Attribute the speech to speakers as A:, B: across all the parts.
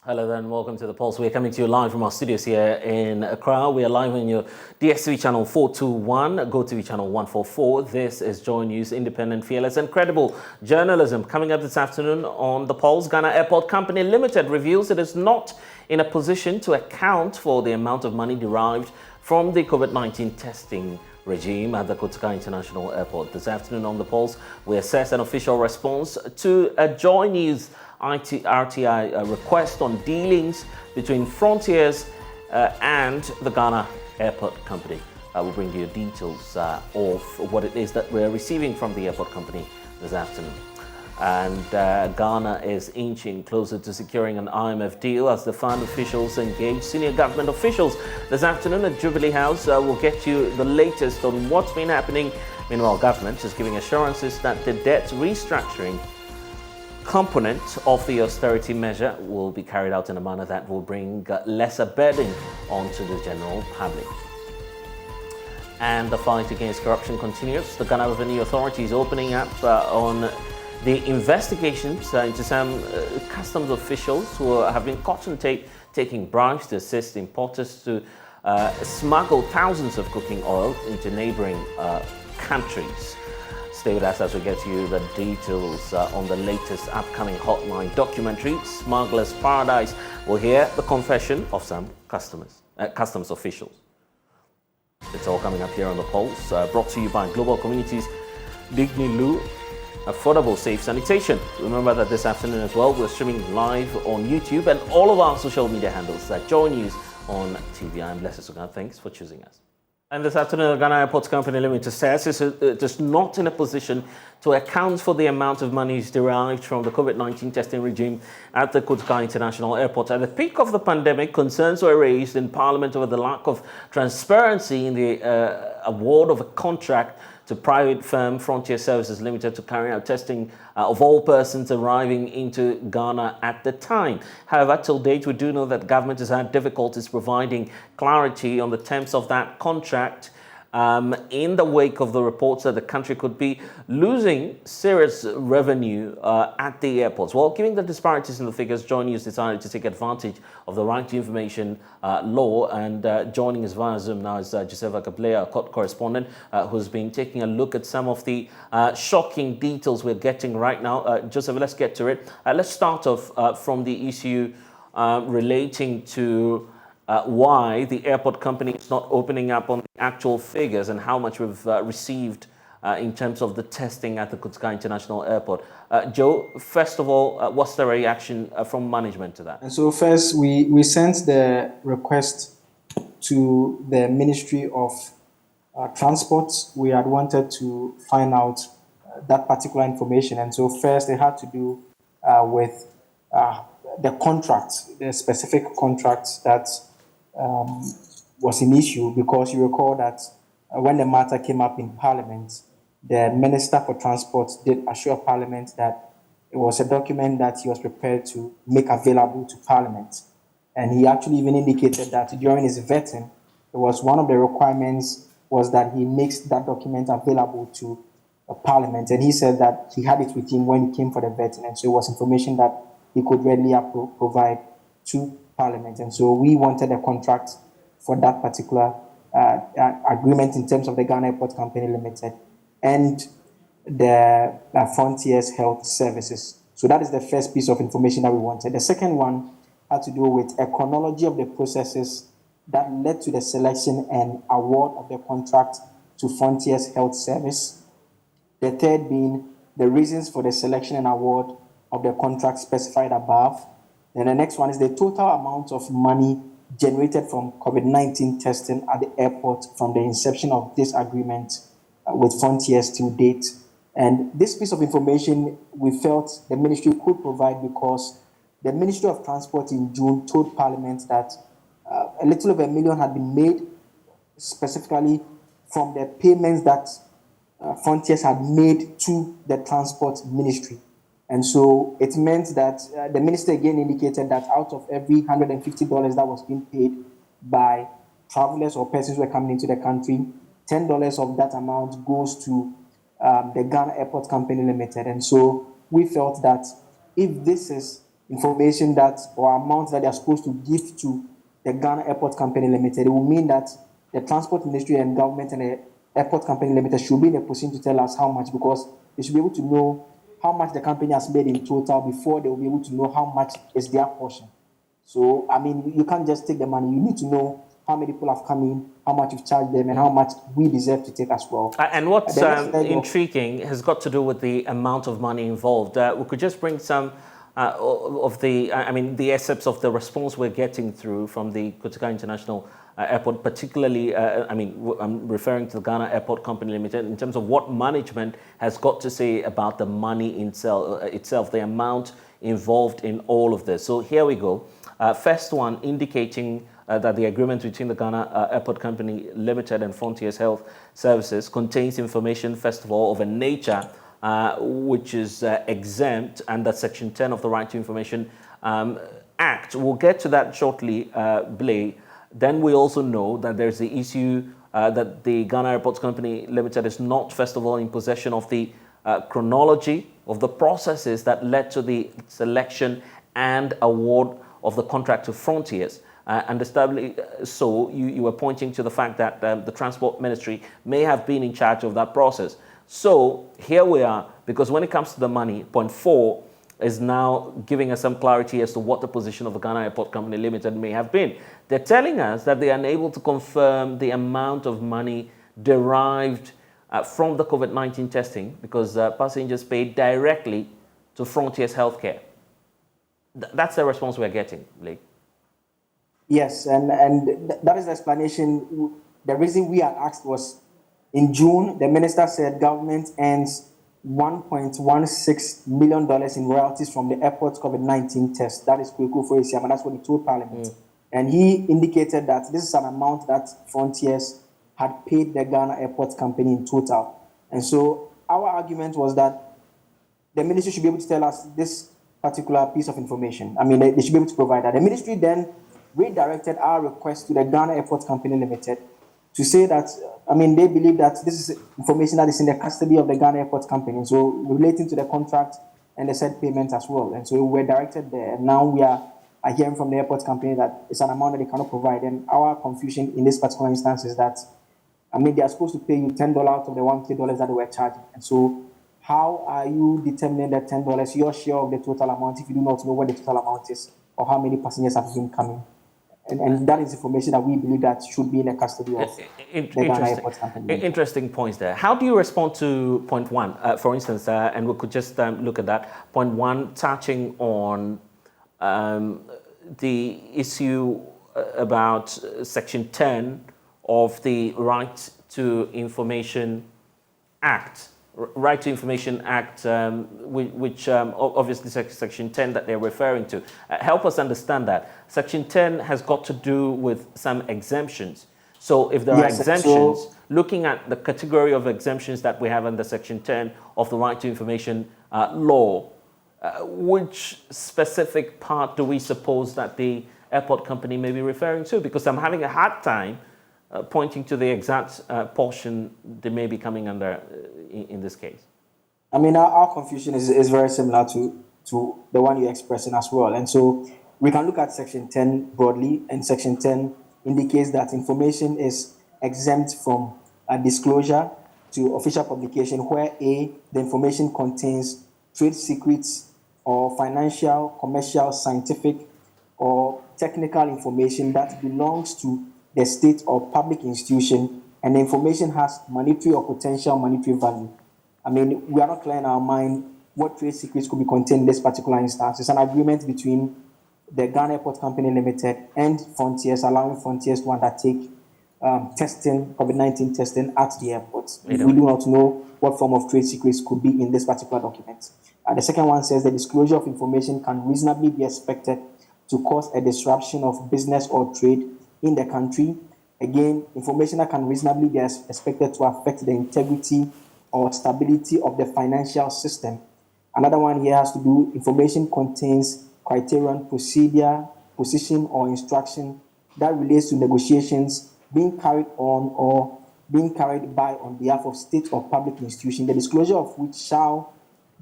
A: Hello there and welcome to The Pulse. We're coming to you live from our studios here in Accra. We are live on your DSTV channel 421, GoTV channel 144. This is JoyNews, independent, fearless and credible journalism. Coming up this afternoon on The Pulse, Ghana Airport Company Limited reveals it is not in a position to account for the amount of money derived from the COVID-19 testing regime at the Kotoka International Airport. This afternoon on The Pulse, we assess an official response to a JoyNews RTI request on dealings between Frontiers and the Ghana Airport Company. We'll bring you details of what it is that we're receiving from the airport company this afternoon. And Ghana is inching closer to securing an IMF deal as the fund officials engage senior government officials. This afternoon at Jubilee House, we'll get you the latest on what's been happening. Meanwhile, government is giving assurances that the debt restructuring component of the austerity measure will be carried out in a manner that will bring lesser burden onto the general public. And the fight against corruption continues. The Ghana Revenue Authority is opening up on the investigations into some customs officials who have been caught on tape taking bribes to assist importers to smuggle thousands of cooking oil into neighboring countries. Stay with us as we get you the details on the latest upcoming Hotline documentary, Smuggler's Paradise. We'll hear the confession of some customs officials. It's all coming up here on The Pulse, brought to you by Global Communities, Dignilu, Affordable Safe Sanitation. Remember that this afternoon as well, we're streaming live on YouTube and all of our social media handles at JoyNews on TV. I'm Blessed Sogah. Thanks for choosing us. And this afternoon, the Ghana Airport Company Limited says it is not in a position to account for the amount of monies derived from the COVID-19 testing regime at the Kotoka International Airport. At the peak of the pandemic, concerns were raised in Parliament over the lack of transparency in the award of a contract to private firm Frontier Services Limited to carry out testing of all persons arriving into Ghana at the time. However, till date, we do know that government has had difficulties providing clarity on the terms of that contract in the wake of the reports that the country could be losing serious revenue at the airports. Well, given the disparities in the figures, JoyNews decided to take advantage of the Right to Information law, and joining us via Zoom now is Josefa Kablea, a court correspondent who's been taking a look at some of the shocking details we're getting right now. Joseph, let's get to it. Let's start off from the issue relating to why the airport company is not opening up on the actual figures and how much we've received in terms of the testing at the Kotoka International Airport. Joe, first of all, what's the reaction from management to that?
B: And so first, we sent the request to the Ministry of Transport. We had wanted to find out that particular information. And so first, it had to do with the contract, the specific contract that was an issue, because you recall that when the matter came up in Parliament, the Minister for Transport did assure Parliament that it was a document that he was prepared to make available to Parliament. And he actually even indicated that during his vetting, it was one of the requirements was that he makes that document available to Parliament. And he said that he had it with him when he came for the vetting. And so it was information that he could readily provide to Parliament. And so we wanted a contract for that particular agreement in terms of the Ghana Airport Company Limited and the Frontiers Health Services. So that is the first piece of information that we wanted. The second one had to do with a chronology of the processes that led to the selection and award of the contract to Frontiers Health Service. The third being the reasons for the selection and award of the contract specified above. And the next one is the total amount of money generated from COVID-19 testing at the airport from the inception of this agreement with Frontiers to date. And this piece of information we felt the ministry could provide because the Ministry of Transport in June told Parliament that a little over $1 million had been made specifically from the payments that Frontiers had made to the Transport Ministry. And so it meant that the minister again indicated that out of every $150 that was being paid by travelers or persons who were coming into the country, $10 of that amount goes to the Ghana Airport Company Limited. And so we felt that if this is information that or amounts that they are supposed to give to the Ghana Airport Company Limited, it will mean that the Transport Ministry and government and the Airport Company Limited should be in a position to tell us how much, because they should be able to know how much the company has made in total before they will be able to know how much is their portion. So, I mean, you can't just take the money. You need to know how many people have come in, how much you've charged them, and how much we deserve to take as well.
A: And what's intriguing has got to do with the amount of money involved. We could just bring some of the, the excerpts of the response we're getting through from the Kotoka International Airport, particularly, I'm referring to the Ghana Airport Company Limited, in terms of what management has got to say about the money itself, the amount involved in all of this. So here we go. First one, indicating that the agreement between the Ghana Airport Company Limited and Frontiers Health Services contains information, first of all, of a nature which is exempt under Section 10 of the Right to Information Act. We'll get to that shortly, Blay. Then we also know that there's the issue that the Ghana Airports Company Limited is not, first of all, in possession of the chronology of the processes that led to the selection and award of the contract to Frontiers. Understandably so, you were pointing to the fact that the Transport Ministry may have been in charge of that process. So here we are, because when it comes to the money, point 4 is now giving us some clarity as to what the position of the Ghana Airport Company Limited may have been. They're telling us that they are unable to confirm the amount of money derived from the COVID-19 testing, because passengers paid directly to Frontiers Healthcare. That's the response we're getting, Blake.
B: Yes, and that is the explanation. The reason we had asked was, in June, the minister said government earns $1.16 million in royalties from the airport's COVID-19 test. That is Kweku for Isiam, and that's what he told Parliament. And he indicated that this is an amount that Frontiers had paid the Ghana Airports Company in total. And so our argument was that the ministry should be able to tell us this particular piece of information. They should be able to provide that. The ministry then redirected our request to the Ghana Airports Company Limited to say that, they believe that this is information that is in the custody of the Ghana Airports Company, so relating to the contract and the said payment as well. And so we were directed there. And now we are hearing from the airports company that it's an amount that they cannot provide. And our confusion in this particular instance is that, they are supposed to pay you $10 out of the $1K that they were charging. And so how are you determining that $10, your share of the total amount, if you do not know what the total amount is or how many passengers have been coming? And that is information that we believe that should be in the custody of the Ghana Airports Company.
A: Interesting points there. How do you respond to point 1, for instance, and we could just look at that. Point 1, touching on the issue about Section 10 of the Right to Information Act. Right to Information Act, which obviously Section 10 that they're referring to. Help us understand that. Section 10 has got to do with some exemptions. So if there are exemptions, looking at the category of exemptions that we have under Section 10 of the Right to Information law, which specific part do we suppose that the airport company may be referring to? Because I'm having a hard time pointing to the exact portion they may be coming under in this case.
B: Our confusion is very similar to the one you're expressing as well. And so we can look at Section 10 broadly, and Section 10 indicates that information is exempt from a disclosure to official publication where A, the information contains trade secrets or financial, commercial, scientific, or technical information that belongs to the state or public institution, and the information has monetary or potential monetary value. We are not clear in our mind what trade secrets could be contained in this particular instance. It's an agreement between the Ghana Airport Company Limited and Frontiers, allowing Frontiers to undertake testing, COVID-19 testing at the airports. We do not know what form of trade secrets could be in this particular document. The second one says the disclosure of information can reasonably be expected to cause a disruption of business or trade in the country. Again, information that can reasonably be expected to affect the integrity or stability of the financial system. Another one here has to do, information contains criterion, procedure, position, or instruction that relates to negotiations being carried on or being carried by on behalf of state or public institution, the disclosure of which shall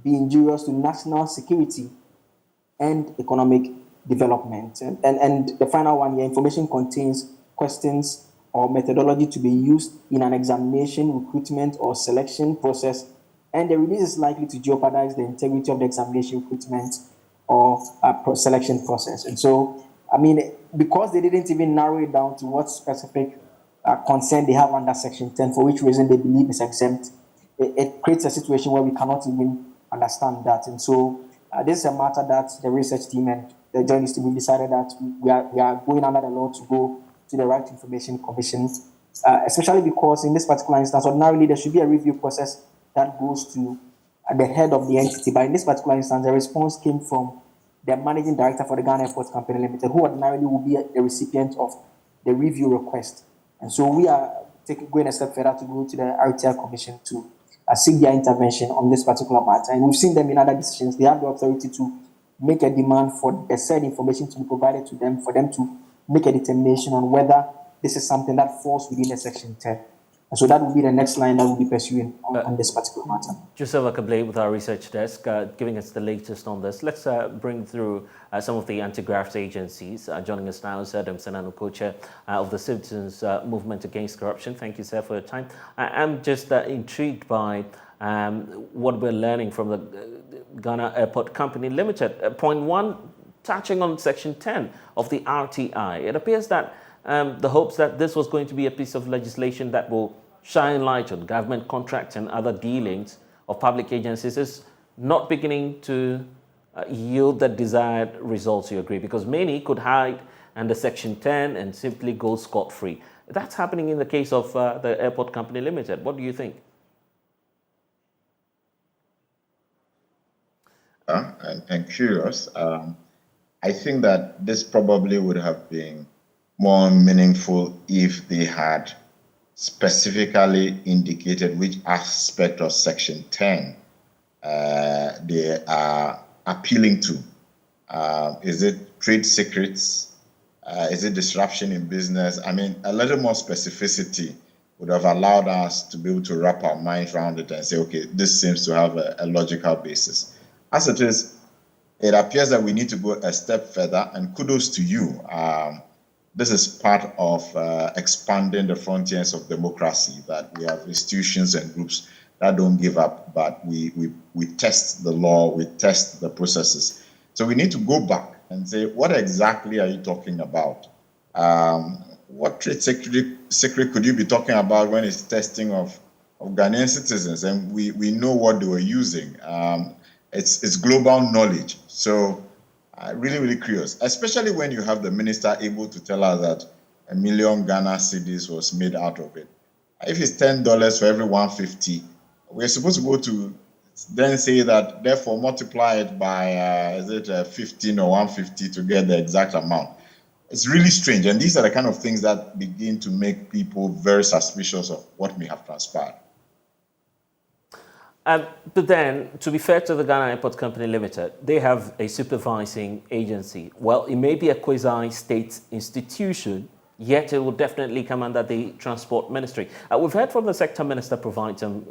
B: be injurious to national security. and economic development. And the final one here, information contains questions or methodology to be used in an examination, recruitment, or selection process, and the release is likely to jeopardize the integrity of the examination, recruitment, or selection process. And so, I mean, because they didn't even narrow it down to what specific concern they have under Section 10, for which reason they believe is exempt, it creates a situation where we cannot even understand that. And so, this is a matter that the research team and the journalists team decided that we are going under the law to go to the Right Information Commission, especially because in this particular instance, ordinarily there should be a review process that goes to the head of the entity. But in this particular instance, the response came from the managing director for the Ghana Airports Company Limited, who ordinarily will be the recipient of the review request. And so we are going a step further to go to the RTI Commission to seek their intervention on this particular matter. And we've seen them in other decisions. They have the authority to make a demand for the said information to be provided to them, for them to make a determination on whether this is something that falls within the Section 10. And so that will be the next line that we'll be pursuing on this particular matter.
A: Joseph Akable with our research desk, giving us the latest on this. Let's bring through some of the anti-graft agencies. Joining us now is Adam Senanu, co-chair of the Citizens Movement Against Corruption. Thank you, sir, for your time. I'm just intrigued by what we're learning from the Ghana Airport Company Limited. Point one, touching on Section 10 of the RTI. It appears that the hopes that this was going to be a piece of legislation that will shine light on government contracts and other dealings of public agencies is not beginning to yield the desired results, you agree? Because many could hide under Section 10 and simply go scot-free. That's happening in the case of the Airport Company Limited. What do you think?
C: I'm curious. I think that this probably would have been more meaningful if they had specifically indicated which aspect of Section 10 they are appealing to. Is it trade secrets? Is it disruption in business? I mean, a little more specificity would have allowed us to be able to wrap our minds around it and say, okay, this seems to have a logical basis. As it is, it appears that we need to go a step further, and kudos to you. This is part of expanding the frontiers of democracy, that we have institutions and groups that don't give up, but we test the law, we test the processes. So we need to go back and say, what exactly are you talking about? What trade secret could you be talking about when it's testing of Ghanaian citizens? And we know what they were using. It's global knowledge. So really, really curious, especially when you have the minister able to tell us that 1 million Ghana cedis was made out of it. If it's $10 for every 150, we're supposed to go to then say that, therefore multiply it by, 15 or 150 to get the exact amount. It's really strange. And these are the kind of things that begin to make people very suspicious of what may have transpired.
A: But then, to be fair to the Ghana Airport Company Limited, they have a supervising agency. Well, it may be a quasi-state institution, yet it will definitely come under the Transport Ministry. We've heard from the sector minister provide some,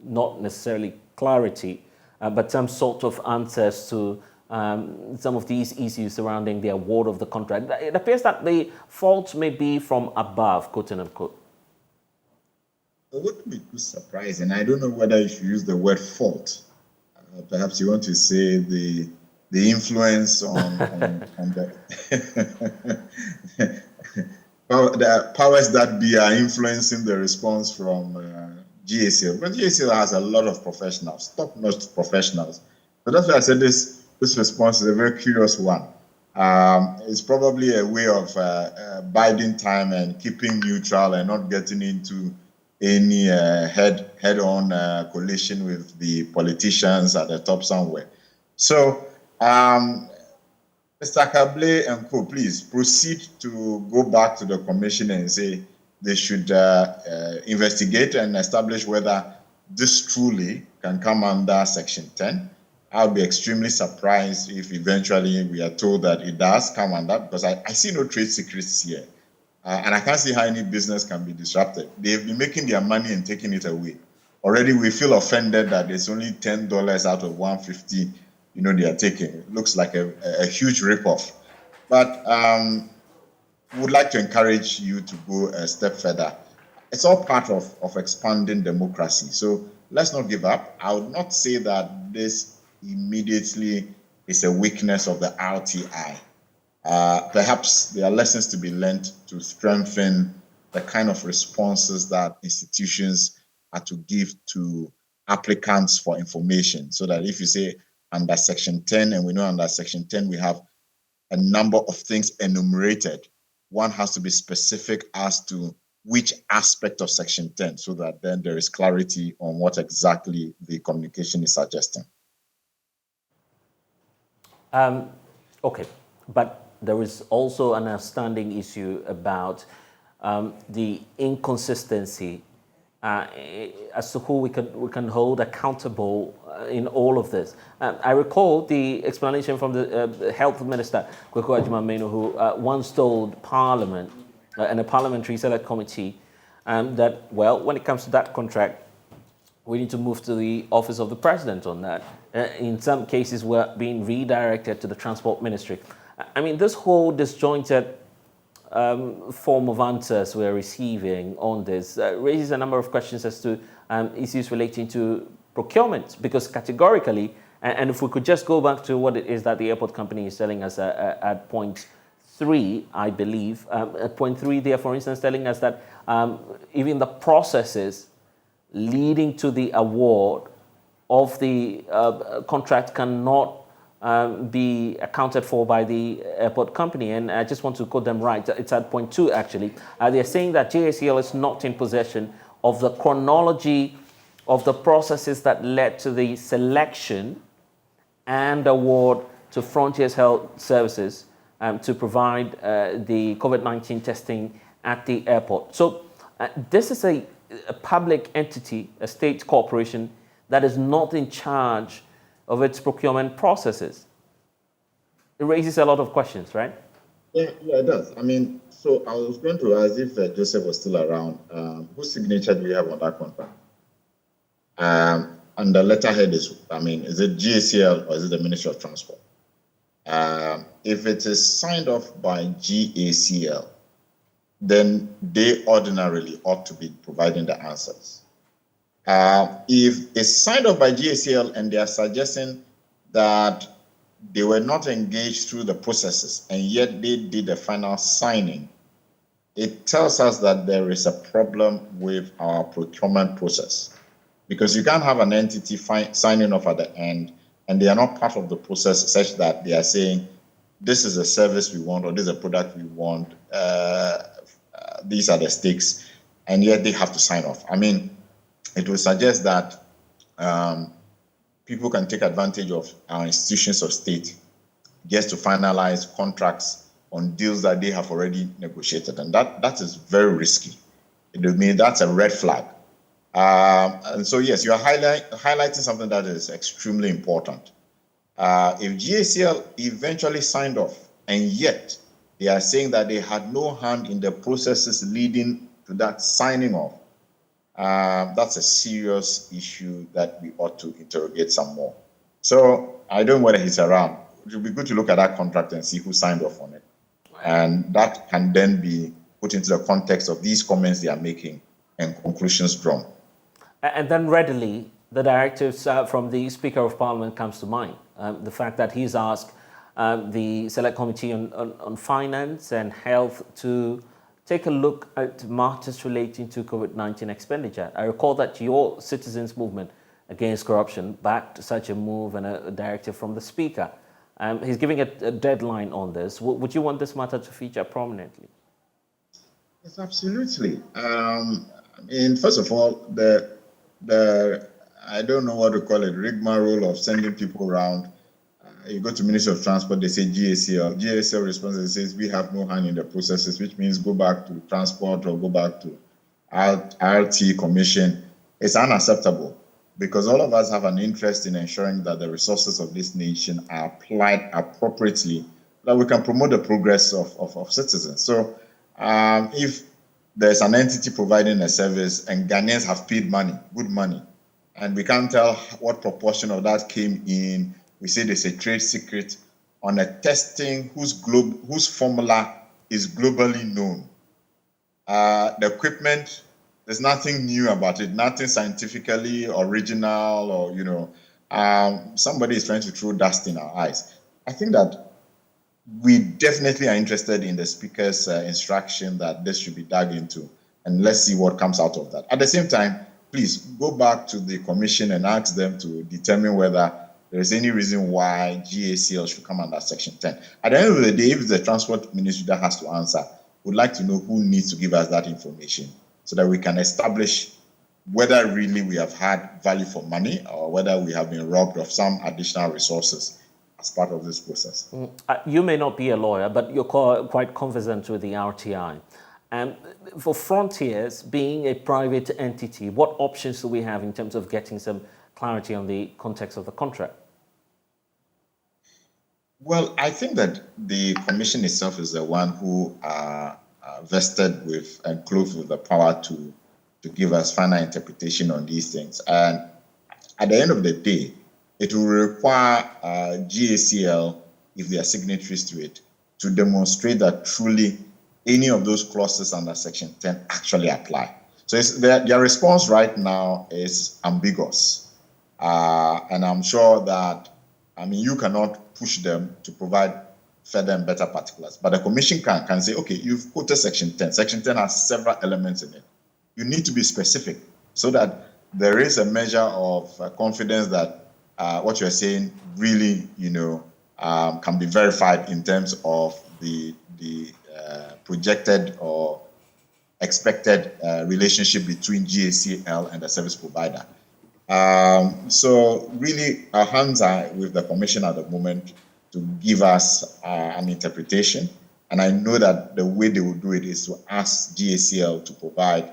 A: not necessarily clarity, but some sort of answers to some of these issues surrounding the award of the contract. It appears that the fault may be from above, quote unquote.
C: It wouldn't be too surprising. I don't know whether you should use the word fault. Perhaps you want to say the influence on the powers that be are influencing the response from GACL. But GACL has a lot of professionals, top-notch professionals. So that's why I said this response is a very curious one. It's probably a way of biding time and keeping neutral and not getting into any head-on collision with the politicians at the top somewhere. So, Mr. Akable and co, please proceed to go back to the commission and say they should investigate and establish whether this truly can come under Section 10. I'll be extremely surprised if eventually we are told that it does come under, because I see no trade secrets here. And I can't see how any business can be disrupted. They've been making their money and taking it away. Already we feel offended that it's only $10 out of 150. they are taking. It looks like a huge ripoff. But we would like to encourage you to go a step further. It's all part of expanding democracy. So let's not give up. I would not say that this immediately is a weakness of the RTI. Perhaps there are lessons to be learned to strengthen the kind of responses that institutions are to give to applicants for information. So that if you say under Section 10, and we know under Section 10 we have a number of things enumerated, one has to be specific as to which aspect of Section 10, so that then there is clarity on what exactly the communication is suggesting.
A: Okay, but there is also an outstanding issue about the inconsistency as to who we can hold accountable in all of this. I recall the explanation from the Health Minister, Kweku Agyeman-Menu, who once told Parliament and a Parliamentary Select Committee that, well, when it comes to that contract, we need to move to the Office of the President on that. In some cases, we're being redirected to the Transport Ministry. I mean, this whole disjointed form of answers we're receiving on this raises a number of questions as to issues relating to procurement, because categorically, and if we could just go back to what it is that the airport company is telling us at point 3, I believe, at point 3 there, for instance, telling us that even the processes leading to the award of the contract cannot be accounted for by the airport company. And I just want to quote them right. It's at point 2, actually. They're saying that JACL is not in possession of the chronology of the processes that led to the selection and award to Frontiers Health Services to provide the COVID-19 testing at the airport. So this is a public entity, a state corporation, that is not in charge of its procurement processes. It raises a lot of questions, right?
C: Yeah, it does. I mean, so I was going to ask if Joseph was still around. Whose signature do we have on that contract? And the letterhead is it GACL or is it the Ministry of Transport? If it is signed off by GACL, then they ordinarily ought to be providing the answers. If it's signed off by GACL and they are suggesting that they were not engaged through the processes and yet they did the final signing, it tells us that there is a problem with our procurement process, because you can't have an entity signing off at the end and they are not part of the process such that they are saying, this is a service we want or this is a product we want, these are the stakes, and yet they have to sign off. I mean, it will suggest that people can take advantage of our institutions of state just to finalize contracts on deals that they have already negotiated. And that is very risky. It means that's a red flag. And so, yes, you are highlighting something that is extremely important. If GACL eventually signed off, and yet they are saying that they had no hand in the processes leading to that signing off, that's a serious issue that we ought to interrogate some more. So I don't know whether he's around. It would be good to look at that contract and see who signed off on it. And that can then be put into the context of these comments they are making and conclusions drawn. And
A: then readily, the directives from the Speaker of Parliament comes to mind. The fact that he's asked the Select Committee on Finance and Health to take a look at matters relating to COVID-19 expenditure. I recall that your citizens' movement against corruption backed such a move and a directive from the Speaker. He's giving a deadline on this. Would you want this matter to feature prominently?
C: Yes, absolutely. First of all, the I don't know what to call it, rigmarole of sending people around. You go to Ministry of Transport, they say GACL. GACL responds and says, we have no hand in the processes, which means go back to Transport or go back to RT Commission. It's unacceptable, because all of us have an interest in ensuring that the resources of this nation are applied appropriately, that we can promote the progress of citizens. So if there's an entity providing a service and Ghanaians have paid money, good money, and we can't tell what proportion of that came in we say there's a trade secret on a testing whose formula is globally known. The equipment, there's nothing new about it, nothing scientifically original, or somebody is trying to throw dust in our eyes. I think that we definitely are interested in the speaker's instruction that this should be dug into, and let's see what comes out of that. At the same time, please go back to the commission and ask them to determine whether there is any reason why GACL should come under Section 10. At the end of the day, if it's the Transport Ministry that has to answer, we'd like to know who needs to give us that information so that we can establish whether really we have had value for money or whether we have been robbed of some additional resources as part of this process.
A: You may not be a lawyer, but you're quite conversant with the RTI. For Frontiers being a private entity, what options do we have in terms of getting some clarity on the context of the contract?
C: Well, I think that the commission itself is the one who are vested with and clothed with the power to give us final interpretation on these things. And at the end of the day, it will require GACL, if they are signatories to it, to demonstrate that truly any of those clauses under Section 10 actually apply. So their response right now is ambiguous. And I'm sure that, you cannot push them to provide further and better particulars. But the commission can say, okay, you've quoted Section 10. Section 10 has several elements in it. You need to be specific so that there is a measure of confidence that what you're saying really, can be verified in terms of the projected or expected relationship between GACL and the service provider. So really, our hands are with the commission at the moment to give us an interpretation. And I know that the way they will do it is to ask GACL to provide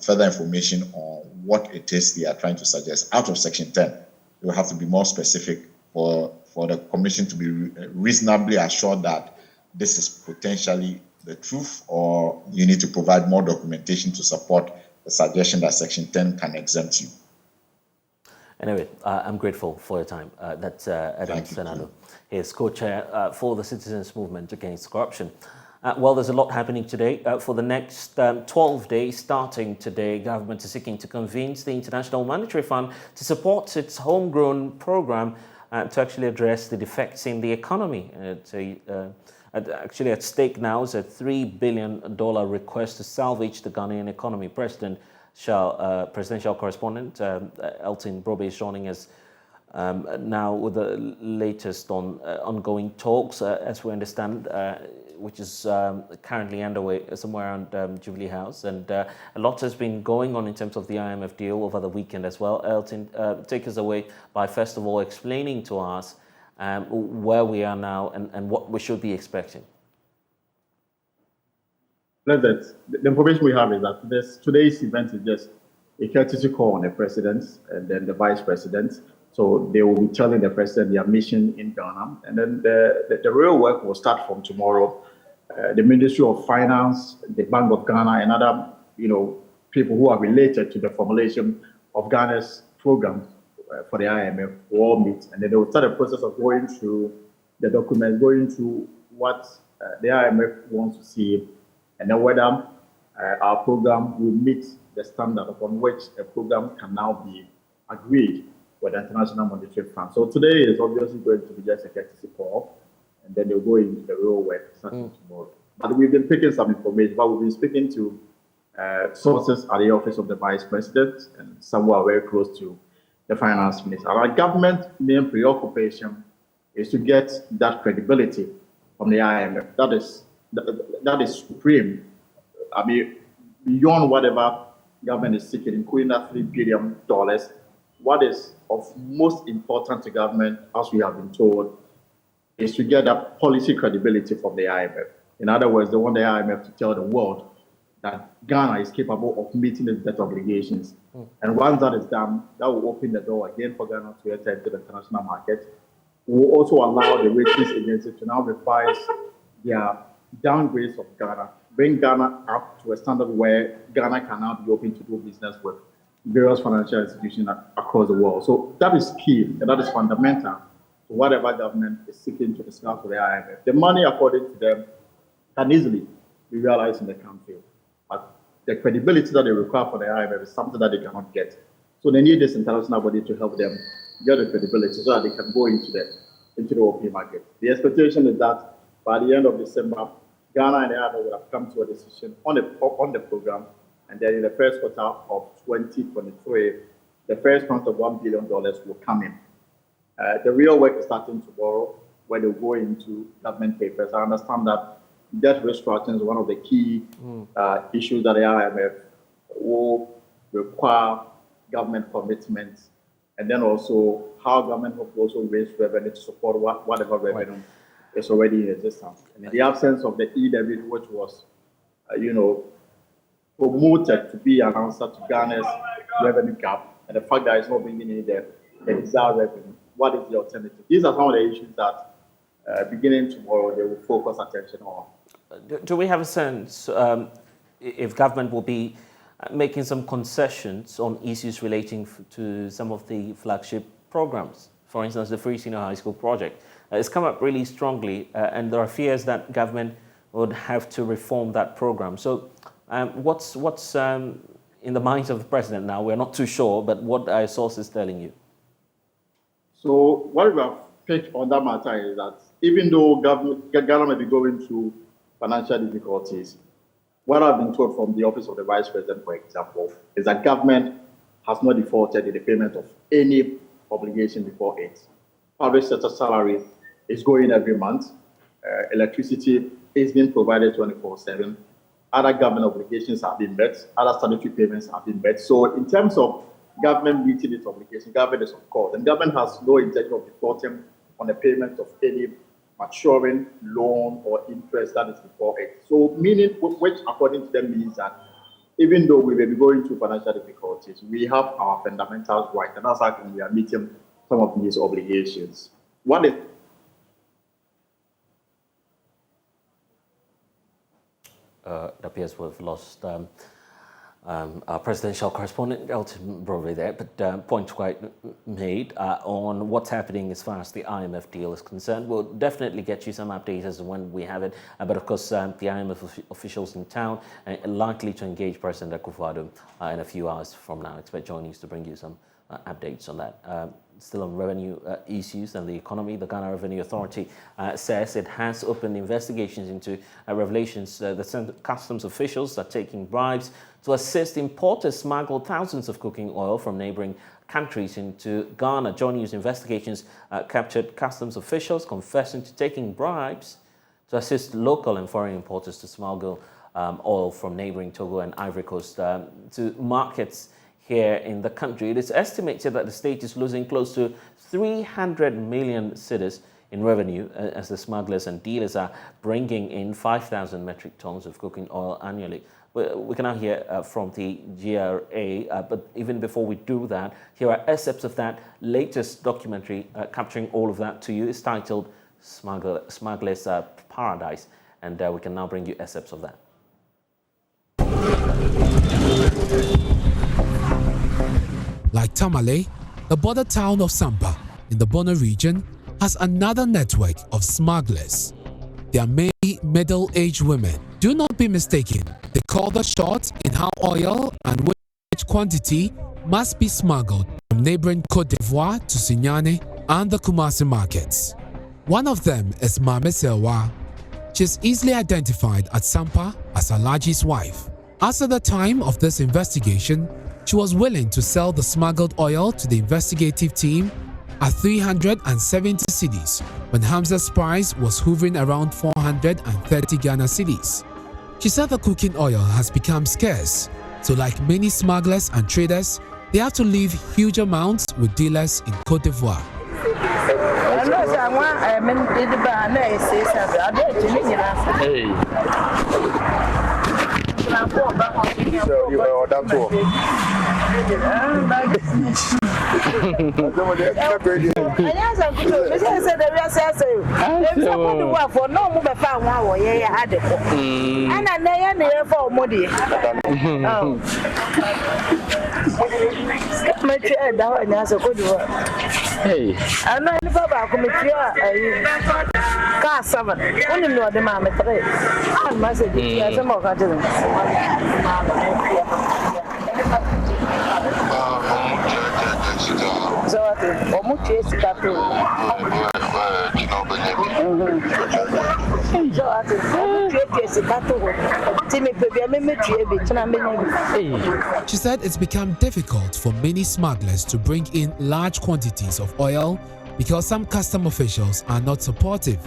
C: further information on what it is they are trying to suggest out of Section 10. They will have to be more specific for the commission to be reasonably assured that this is potentially the truth, or you need to provide more documentation to support the suggestion that Section 10 can exempt you. Anyway,
A: I'm grateful for your time. That's Adam Senado. He is co-chair for the Citizens Movement Against Corruption. Well, there's a lot happening today. For the next 12 days, starting today, government is seeking to convince the International Monetary Fund to support its homegrown program to actually address the defects in the economy. Actually, at stake now is a $3 billion request to salvage the Ghanaian economy. Presidential correspondent Elton Brobe is joining us now with the latest on ongoing talks, as we understand, which is currently underway somewhere around Jubilee House. And a lot has been going on in terms of the IMF deal over the weekend as well. Elton, take us away by first of all explaining to us where we are now and what we should be expecting.
D: The information we have is that today's event is just a courtesy call on the president and then the vice president. So they will be telling the president their mission in Ghana. And then the real work will start from tomorrow. The Ministry of Finance, the Bank of Ghana, and other people who are related to the formulation of Ghana's program for the IMF will all meet. And then they will start the process of going through the documents, going through what the IMF wants to see, and then whether our program will meet the standard upon which a program can now be agreed with the International Monetary Fund. So today is obviously going to be just a courtesy call, and then they'll go into the real work starting tomorrow. But we've been picking some information, but we've been speaking to sources at the office of the vice president, and some who are very close to the finance minister. Our government main preoccupation is to get that credibility from the IMF. That is supreme. Beyond whatever government is seeking, including that $3 billion, what is of most important to government, as we have been told, is to get that policy credibility from the IMF. In other words, they want the IMF to tell the world that Ghana is capable of meeting its debt obligations. And once that is done, that will open the door again for Ghana to enter into the international market. We will also allow the ratings agency to now revise their downgrades of Ghana, bring Ghana up to a standard where Ghana can now be open to do business with various financial institutions across the world. So that is key, and that is fundamental whatever government is seeking to discuss with the IMF. The money, according to them, can easily be realized in the country. But the credibility that they require for the IMF is something that they cannot get. So they need this international body to help them get the credibility so that they can go into the open market. The expectation is that by the end of December, Ghana and the IMF will have come to a decision on the program, and then in the first quarter of 2023, the first round of $1 billion will come in. The real work is starting tomorrow, where they'll go into government papers. I understand that debt restructuring is one of the key issues that the IMF will require government commitments, and then also how government will also raise revenue to support whatever revenue is already in existence. And in the absence of the EW, which was, promoted to be an answer to Ghana's revenue gap, and the fact that it's not bringing in the desired revenue, what is the alternative? These are some of the issues that beginning tomorrow they will focus attention on.
A: Do we have a sense if government will be making some concessions on issues relating to some of the flagship programs? For instance, the Free Senior High School project. It's come up really strongly, and there are fears that government would have to reform that program. So what's in the minds of the president now? We're not too sure, but what are sources telling you?
D: So what we have picked on that matter is that even though Ghana may be going through financial difficulties, what I've been told from the office of the vice president, for example, is that government has not defaulted in the payment of any obligation before it. Public sector salary is going every month. Electricity is being provided 24/7. Other government obligations have been met. Other statutory payments have been met. So in terms of government meeting its obligation, government is on course, and government has no intention of defaulting on the payment of any maturing loan or interest that is before it. So meaning, which according to them means that even though we may be going through financial difficulties, we have our fundamentals right, and that's how we are meeting some of these obligations. One is
A: it appears we've lost our presidential correspondent, Elton Brovey there, but point quite made on what's happening as far as the IMF deal is concerned. We'll definitely get you some updates as to when we have it, but of course the IMF officials in town are likely to engage President Akufo-Addo in a few hours from now. Expect JoyNews to bring you some updates on that. Still on revenue issues and the economy, the Ghana Revenue Authority says it has opened investigations into revelations that customs officials are taking bribes to assist importers smuggle thousands of cooking oil from neighboring countries into Ghana. JoyNews investigations captured customs officials confessing to taking bribes to assist local and foreign importers to smuggle oil from neighboring Togo and Ivory Coast to markets here in the country. It is estimated that the state is losing close to 300 million cedis in revenue as the smugglers and dealers are bringing in 5,000 metric tons of cooking oil annually. We can now hear from the GRA, but even before we do that, here are excerpts of that latest documentary capturing all of that to you. It's titled Smuggler's Paradise, and we can now bring you excerpts of that.
E: Like Tamale, the border town of Sampa in the Bono region has another network of smugglers. They are mainly middle-aged women. Do not be mistaken, they call the shots in how oil and which quantity must be smuggled from neighboring Côte d'Ivoire to Signane and the Kumasi markets. One of them is Mame Selwa. She is easily identified at Sampa as Alaji's wife. As at the time of this investigation, she was willing to sell the smuggled oil to the investigative team at 370 cedis when Hamza's price was hovering around 430 Ghana cedis. She said the cooking oil has become scarce, so like many smugglers and traders, they have to leave huge amounts with dealers in Côte d'Ivoire.
F: Hey,
G: I know about committee. Car 7. Only know the mamma 3. I must say, some more country. So, what much is that?
E: She said it's become difficult for many smugglers to bring in large quantities of oil because some custom officials are not supportive.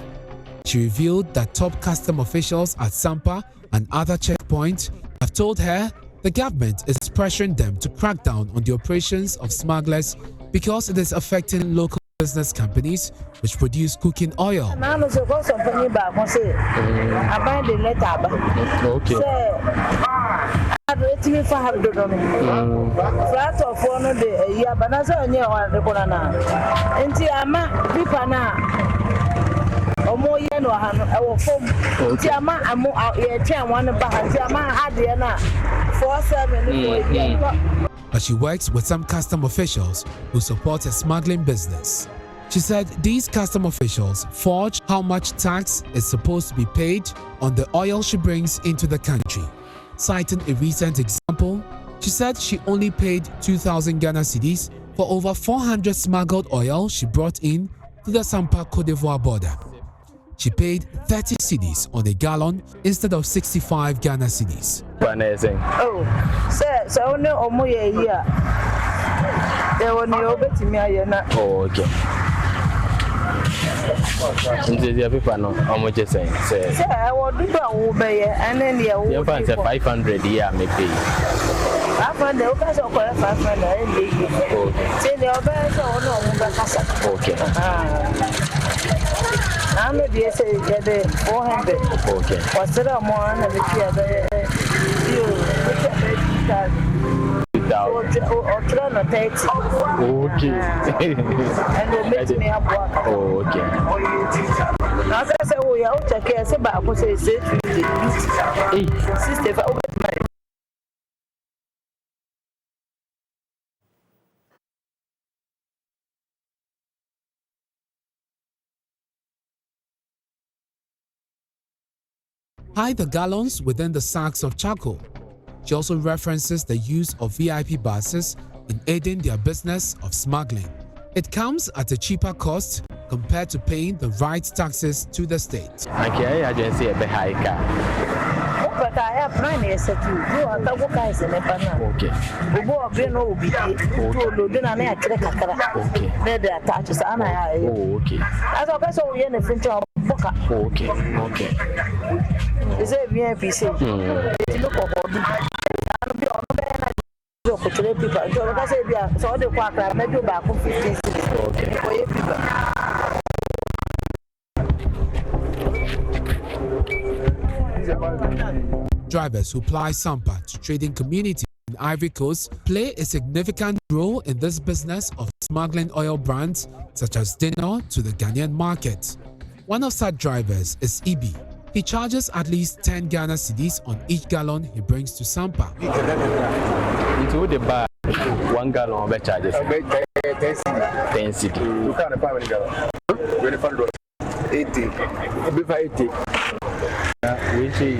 E: She revealed that top custom officials at Sampa and other checkpoints have told her the government is pressuring them to crack down on the operations of smugglers because it is affecting local business companies which produce cooking oil.
G: Okay.
E: But she works with some custom officials who support a smuggling business. She said these custom officials forge how much tax is supposed to be paid on the oil she brings into the country. Citing a recent example, she said she only paid 2,000 Ghana cedis for over 400 smuggled oil she brought in to the Sampa Cote d'Ivoire border. She paid 30 cedis on a gallon instead of 65 Ghana cedis.
G: Oh, so no more here. There were no bet to me.
F: Oh, okay. Into the people, no, how much you saying? Say,
G: I will do and then you
F: find 500 here, maybe.
G: 500, okay, so 500. Say the other, okay. I'm a dear say 400.
F: Okay.
G: What's the more and the you or try not take.
F: Okay.
G: And they make me up.
F: Oh, okay.
G: Now, I say, we are out of care about what they say. Sister,
E: Hide the gallons within the sacks of charcoal. She also references the use of VIP buses in aiding their business of smuggling. It comes at a cheaper cost compared to paying the right taxes to the state.
F: Okay, I just say a bit high car.
G: but I have mine is a few. You are the guys in a banana.
F: Okay.
G: We go up in OB. Then I make a crack.
F: Okay.
G: Then the attaches and I.
F: Oh, okay.
G: As a person, we are in a French book.
F: Okay. Okay.
G: Is it VPC? Look for people. So the quack, maybe back 15. Okay.
E: Drivers who ply Sampa to trading communities in Ivory Coast play a significant role in this business of smuggling oil brands such as dinner to the Ghanaian market. One of such drivers is Ibi. He charges at least 10 Ghana cedis on each gallon he brings to Sampa.
F: Into the bar, 1 gallon of charges 10 cedis.
H: You can't buy 1 gallon. 80. 80.
F: Which is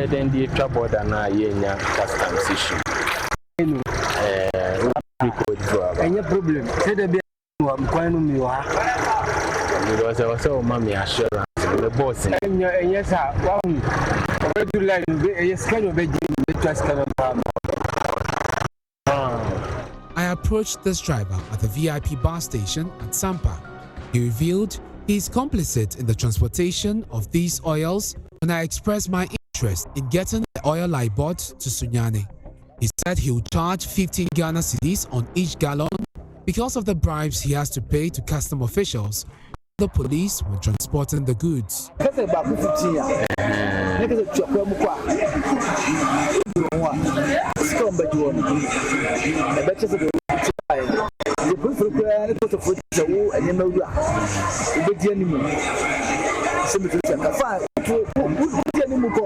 F: then the trouble than a customs issue.
H: Any problem? Say the
F: because I was so mommy assurance the boss.
H: Yes, sir.
E: I approached this driver at the VIP bar station at Sampa. He revealed he is complicit in the transportation of these oils when I expressed my interest in getting the oil I bought to Sunyani. He said he would charge 15 Ghana cedis on each gallon because of the bribes he has to pay to custom officials, the police when transporting the goods.
H: The person who put a foot to the wall and you know, the enemy. Simply, fine. The enemy go.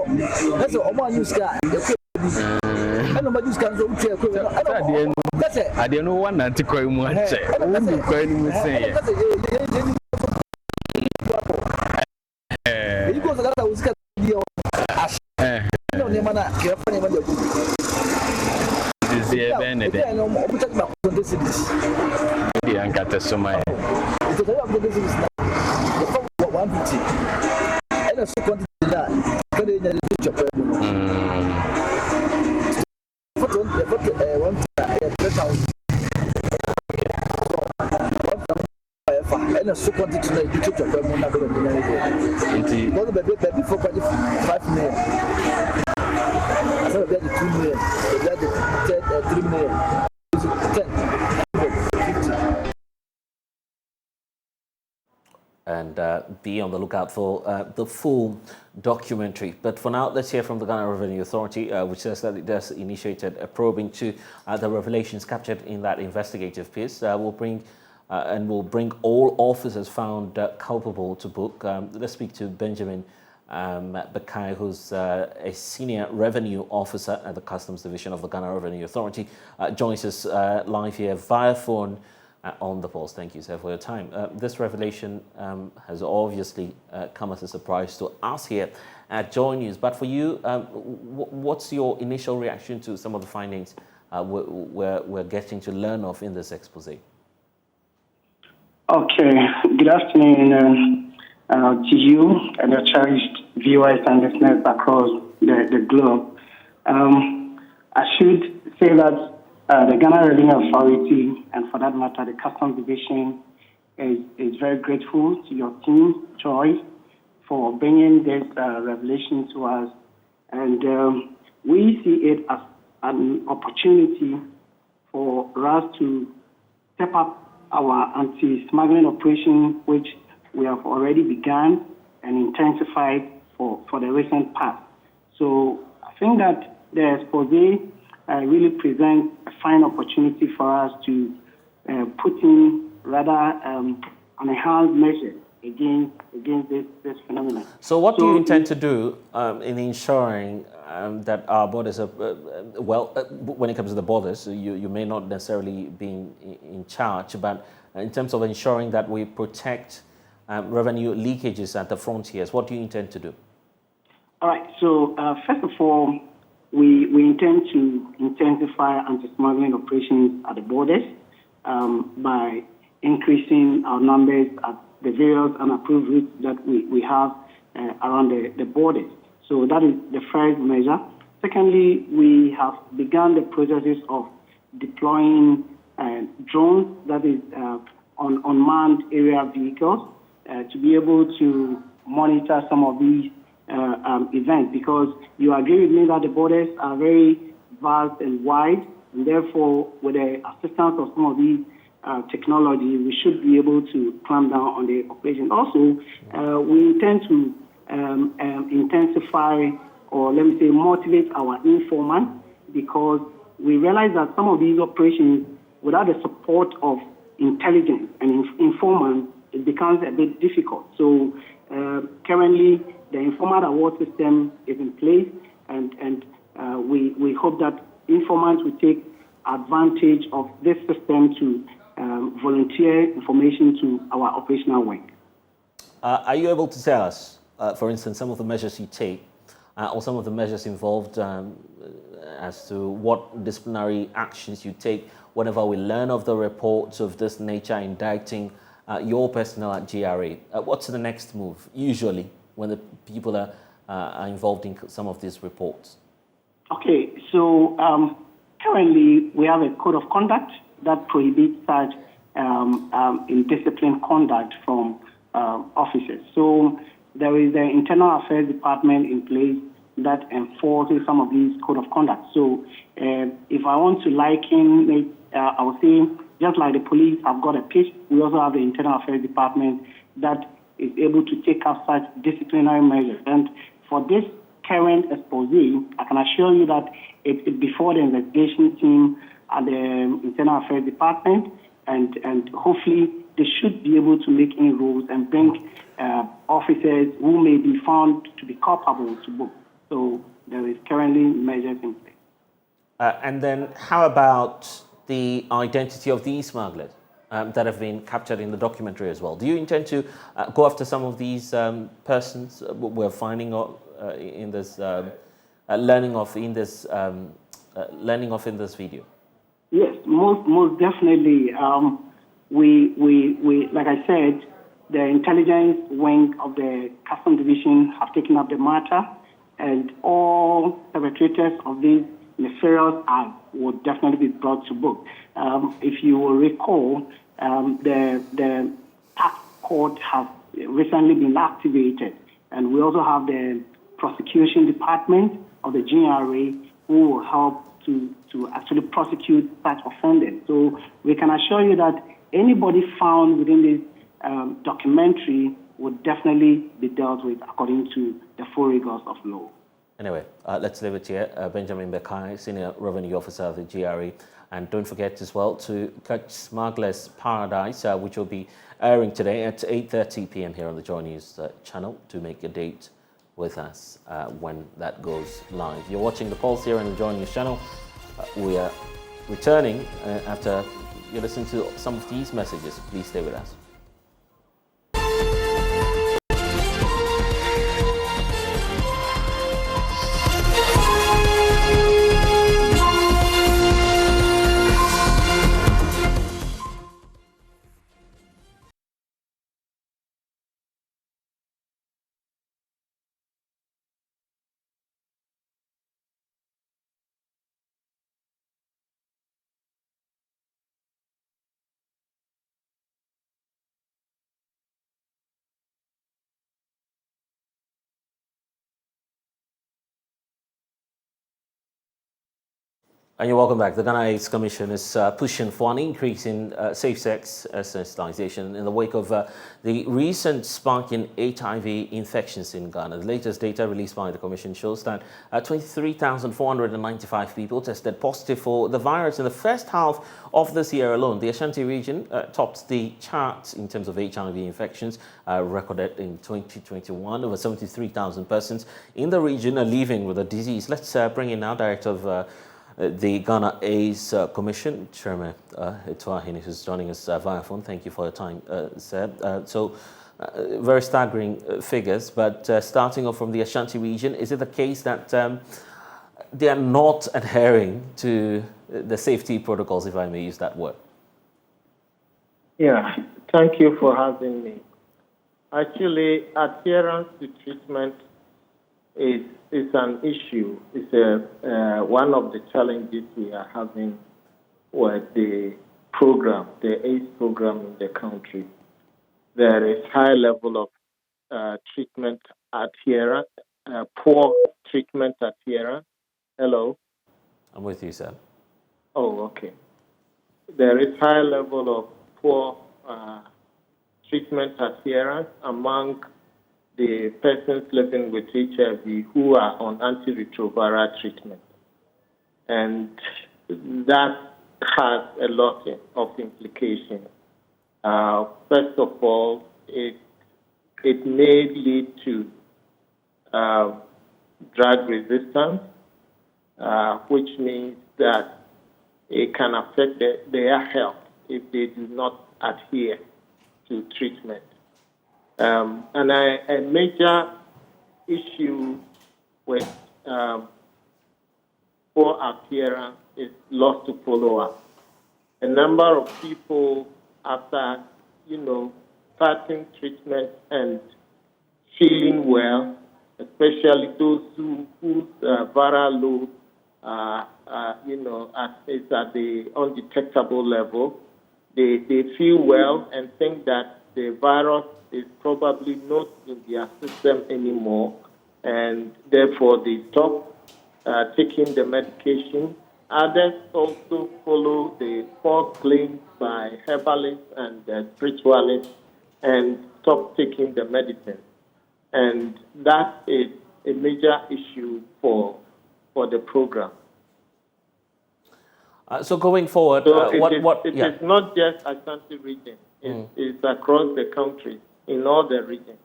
H: That's all one use guy. I know, but you can go to I don't know one antiquary one. Because I was and so wanted to know you took your family not going to be anything. What the baby for 5 million? I thought we had the 2 million, we had the 3 million, 10, 50.
A: And be on the lookout for the full documentary. But for now, let's hear from the Ghana Revenue Authority, which says that it has initiated a probe into the revelations captured in that investigative piece. Will bring all officers found culpable to book. Let's speak to Benjamin Bakai, who's a senior revenue officer at the Customs Division of the Ghana Revenue Authority. Joins us live here via phone on the pulse. Thank you, sir, for your time. This revelation has obviously come as a surprise to us here at JoyNews. But for you, what's your initial reaction to some of the findings we're getting to learn of in this expose?
I: Okay, good afternoon to you and your cherished viewers and listeners across the globe. I should say that the Ghana Revenue Authority, and for that matter, the Customs Division, is very grateful to your team, Joy, for bringing this revelation to us. And we see it as an opportunity for us to step up our anti-smuggling operation, which we have already begun and intensified for the recent past. So I think that the expose really presents a fine opportunity for us to put in rather an enhanced measure against this phenomenon.
A: So what do you intend to do in ensuring that our borders are, when it comes to the borders, you may not necessarily be in charge, but in terms of ensuring that we protect revenue leakages at the frontiers, what do you intend to do?
I: All right. So first of all, we intend to intensify anti-smuggling operations at the borders by increasing our numbers at the various unapproved routes that we have around the borders. So that is the first measure. Secondly, we have begun the processes of deploying drones, that is unmanned area vehicles, to be able to monitor some of these events, because you agree with me that the borders are very vast and wide, and therefore, with the assistance of some of these technology, we should be able to clamp down on the operation. Also, we intend to intensify, or let me say, motivate our informants, because we realize that some of these operations, without the support of intelligence and informants, it becomes a bit difficult. So currently, the informant award system is in place, and we hope that informants will take advantage of this system to volunteer information to our operational wing.
A: Are you able to tell us, for instance, some of the measures you take, or some of the measures involved as to what disciplinary actions you take whenever we learn of the reports of this nature indicting your personnel at GRA? What's the next move, usually, when the people are involved in some of these reports? Okay, so currently we have a code of conduct that prohibits such indisciplined conduct from officers. So there is the Internal Affairs Department in place that enforces some of these code of conduct. So if I want to liken it, I would say, just like the police have got a pitch, we also have the Internal Affairs Department that is able to take up such disciplinary measures. And for this current expose, I can assure you that it's before the investigation team
I: at the Internal Affairs Department, and hopefully they should be able to make inroads and bring officers who may be found to be culpable to book. So there is currently measures in place.
A: And then how about the identity of these smugglers that have been captured in the documentary as well? Do you intend to go after some of these persons we're finding in this, learning of in this video?
I: Yes, most definitely. We like I said, the intelligence wing of the Custom Division have taken up the matter, and all perpetrators of these nefarious acts will definitely be brought to book. If you will recall, the tax court has recently been activated, and we also have the prosecution department of the GRA who will help to actually prosecute such offenders. So we can assure you that anybody found within this documentary would definitely be dealt with according to the full rigors of law.
A: Anyway, let's leave it here. Benjamin Bekai, Senior Revenue Officer of the GRA. And don't forget as well to catch Smuggler's Paradise, which will be airing today at 8:30 p.m. here on the JoyNews channel. To make a date with us when that goes live. You're watching The Pulse here on the JoyNews channel. We are returning after you listen to some of these messages. Please stay with us. And you're welcome back. The Ghana AIDS Commission is pushing for an increase in safe-sex sensitization in the wake of the recent spike in HIV infections in Ghana. The latest data released by the Commission shows that 23,495 people tested positive for the virus in the first half of this year alone. The Ashanti region topped the charts in terms of HIV infections, recorded in 2021. Over 73,000 persons in the region are living with the disease. Let's bring in now Director of the Ghana AIDS Commission, Chairman Etuahini, who's joining us via phone. Thank you for your time, sir. Very staggering figures, but starting off from the Ashanti region, is it the case that they are not adhering to the safety protocols, if I may use that word?
J: Yeah, thank you for having me. Actually, adherence to treatment is an issue. It's one of the challenges we are having with the program, the AIDS program in the country. There is high level of treatment adherence, poor treatment adherence. Hello?
A: I'm with you, sir.
J: Oh, okay. There is high level of poor treatment adherence among the persons living with HIV who are on antiretroviral treatment. And that has a lot of implications. First of all, it may lead to drug resistance, which means that it can affect their health if they do not adhere to treatment. And a major issue with poor adherence is loss to follow-up. A number of people, after, starting treatment and feeling well, especially those whose viral load, is at the undetectable level, they feel well and think that the virus is probably not in their system anymore, and therefore they stop taking the medication. Others also follow the false claims by herbalists and spiritualists and stop taking the medicine. And that is a major issue for the program.
A: So going forward,
J: So
A: it
J: is not just Ashanti region. It's across the country, in all the regions.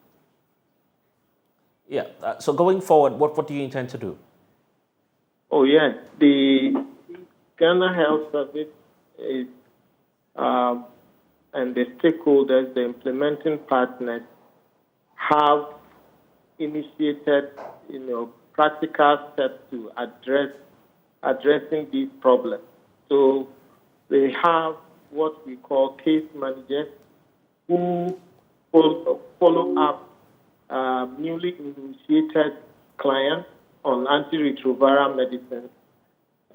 A: Yeah. So going forward, what do you intend to do?
J: Oh, yes. The Ghana Health Service is, and the stakeholders, the implementing partners, have initiated, practical steps to addressing these problems. So they have what we call case managers who follow up newly initiated clients on antiretroviral medicines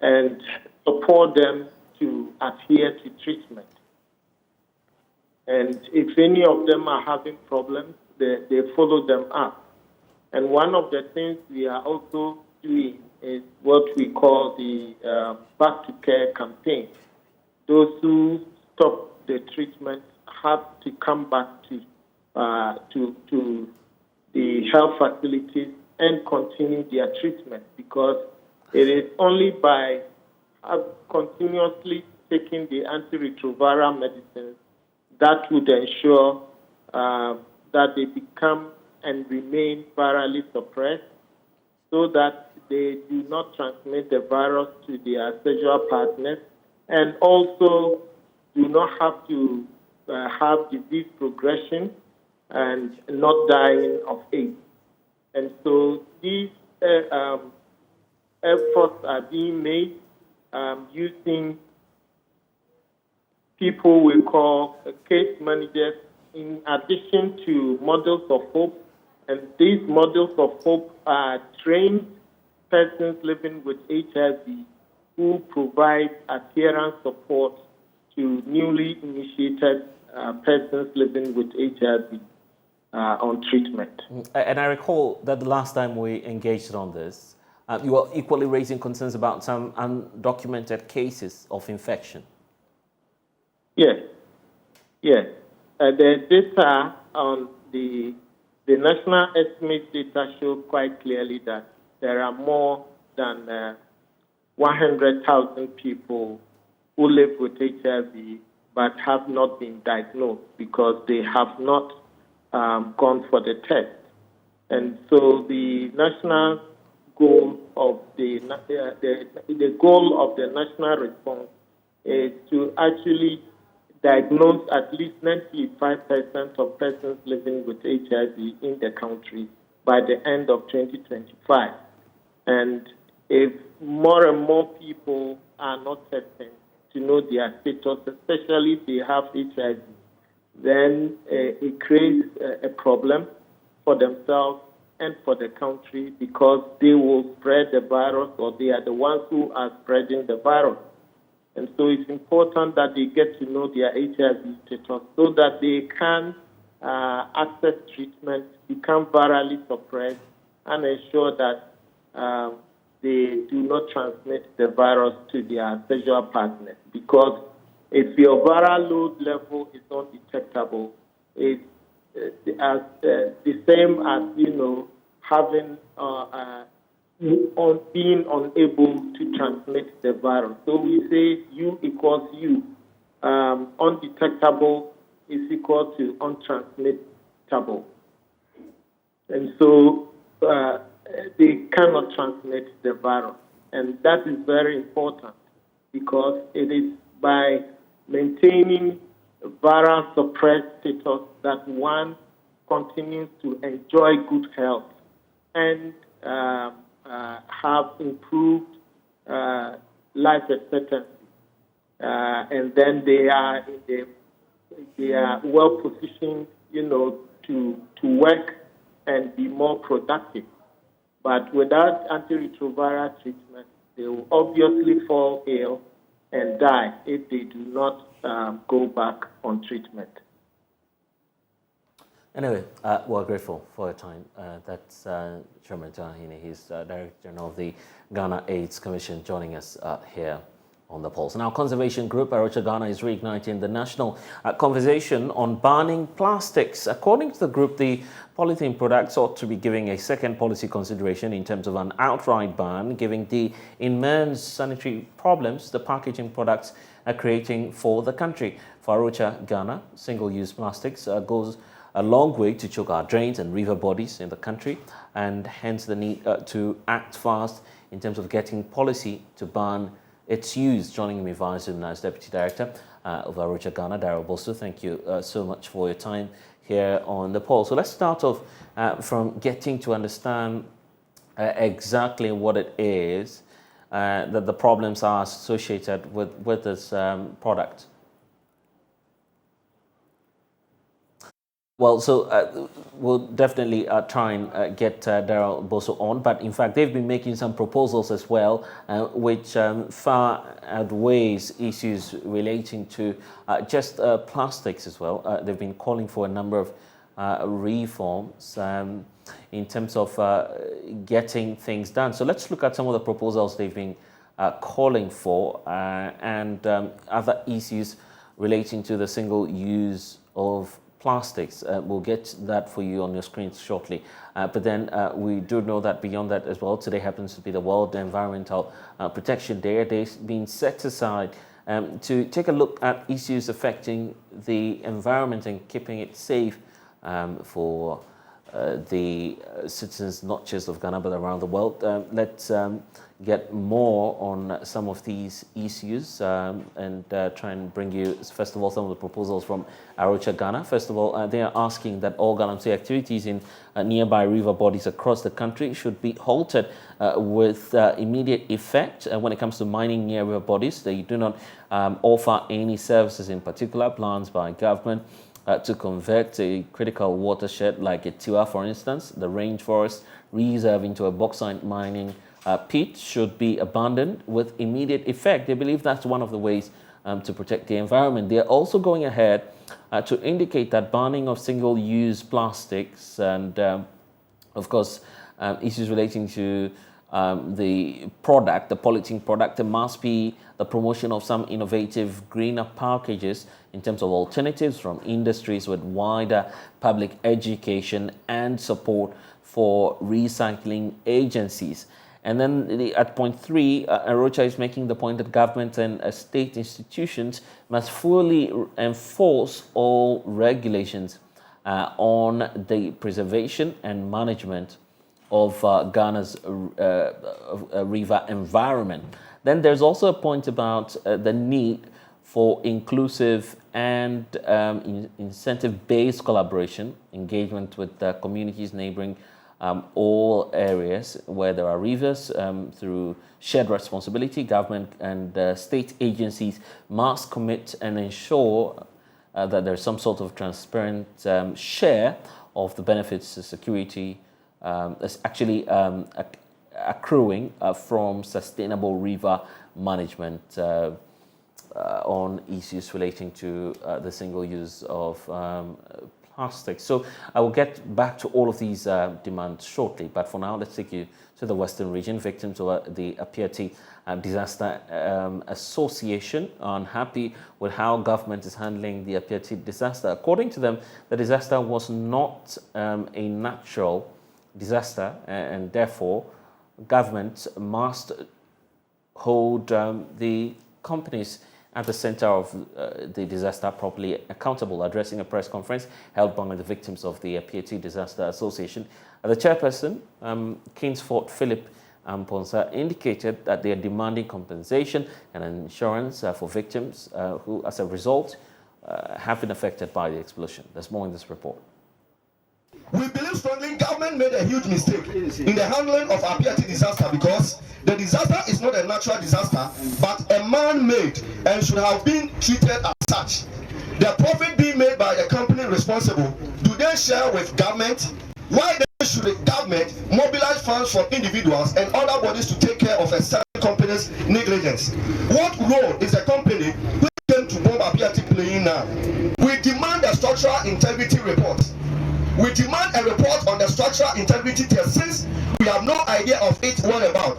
J: and support them to adhere to treatment. And if any of them are having problems, they follow them up. And one of the things we are also doing is what we call the Back to Care campaign. Those who stop the treatment have to come back to the health facilities and continue their treatment, because it is only by continuously taking the antiretroviral medicines that would ensure that they become and remain virally suppressed, so that they do not transmit the virus to their sexual partners, and also do not have to have disease progression and not dying of AIDS. And so these efforts are being made using people we call case managers, in addition to models of hope. And these models of hope are trained persons living with HIV who provide adherence support to newly initiated persons living with HIV on treatment.
A: And I recall that the last time we engaged on this, you were equally raising concerns about some undocumented cases of infection.
J: Yes. The data on the national estimate data show quite clearly that there are more than 100,000 people who live with HIV but have not been diagnosed because they have not gone for the test. And so the national goal of the goal of the national response is to actually diagnose at least 95% of persons living with HIV in the country by the end of 2025. And if more and more people are not testing to know their status, especially if they have HIV, then it creates a problem for themselves and for the country, because they will spread the virus, or they are the ones who are spreading the virus. And so it's important that they get to know their HIV status so that they can access treatment, become virally suppressed, and ensure that they do not transmit the virus to their sexual partners. Because if your viral load level is not detectable, it's the same as, having being unable to transmit the virus. So we say U equals U. Undetectable is equal to untransmittable. And so they cannot transmit the virus. And that is very important, because it is by maintaining viral suppressed status that one continues to enjoy good health and have improved life expectancy, and then they are well positioned, to work and be more productive. But without antiretroviral treatment, they will obviously fall ill and die if they do not go back on treatment.
A: Anyway, we're grateful for your time. That's Chairman John Heaney. He's Director General of the Ghana AIDS Commission, joining us here on the polls. Now, conservation group Arocha Ghana is reigniting the national conversation on banning plastics. According to the group, the polythene products ought to be given a second policy consideration in terms of an outright ban, given the immense sanitary problems the packaging products are creating for the country. For Arocha Ghana, single-use plastics goes a long way to choke our drains and river bodies in the country, and hence the need to act fast in terms of getting policy to ban its use. Joining me via Zoom now is Deputy Director of Arocha Ghana, Daryl Bosu. Thank you so much for your time here on the poll. So let's start off from getting to understand exactly what it is that the problems are associated with this product. Well, so we'll definitely try and get Daryl Bosu on, but in fact they've been making some proposals as well, which far outweighs issues relating to just plastics as well. They've been calling for a number of reforms in terms of getting things done. So let's look at some of the proposals they've been calling for and other issues relating to the single use of plastics. We'll get that for you on your screens shortly. But then we do know that beyond that as well, today happens to be the World Environmental Protection Day. A day being set aside to take a look at issues affecting the environment and keeping it safe for the citizens, not just of Ghana, but around the world. Let's get more on some of these issues and try and bring you, first of all, some of the proposals from Arocha Ghana. First of all, they are asking that all galamsey activities in nearby river bodies across the country should be halted with immediate effect. When it comes to mining near river bodies, they do not offer any services, in particular plans by government to convert a critical watershed like a Tiwa, for instance, the rainforest reserve, into a bauxite mining pit should be abandoned with immediate effect. They believe that's one of the ways to protect the environment. They are also going ahead to indicate that banning of single-use plastics and, of course, issues relating to the product, the polythene product, there must be the promotion of some innovative greener packages in terms of alternatives from industries with wider public education and support for recycling agencies. And then at point 3, Arocha is making the point that government and state institutions must fully enforce all regulations on the preservation and management of Ghana's river environment. Then there's also a point about the need for inclusive and incentive-based collaboration, engagement with communities neighboring all areas where there are rivers through shared responsibility. Government and state agencies must commit and ensure that there's some sort of transparent share of the benefits to security is actually accruing from sustainable river management on issues relating to the single use of plastic. So I will get back to all of these demands shortly, but for now, let's take you to the Western region. Victims of the Apiati Disaster Association are unhappy with how government is handling the Apiati disaster. According to them, the disaster was not a natural disaster, and therefore government must hold the companies at the center of the disaster properly accountable. Addressing a press conference held by the victims of the Apiati Disaster Association, the chairperson, Kingsford Philip Ponsa, indicated that they are demanding compensation and insurance for victims who, as a result, have been affected by the explosion. There's more in this report.
K: We believe strongly government made a huge mistake in the handling of Apiati disaster, because the disaster is not a natural disaster but a man-made and should have been treated as such. The profit being made by the company responsible, do they share with government? Why should the government mobilize funds from individuals and other bodies to take care of a certain company's negligence? What role is the company who came to bomb Apiati playing now? We demand a structural integrity report. We demand a report on the structural integrity test, since we have no idea of it what about.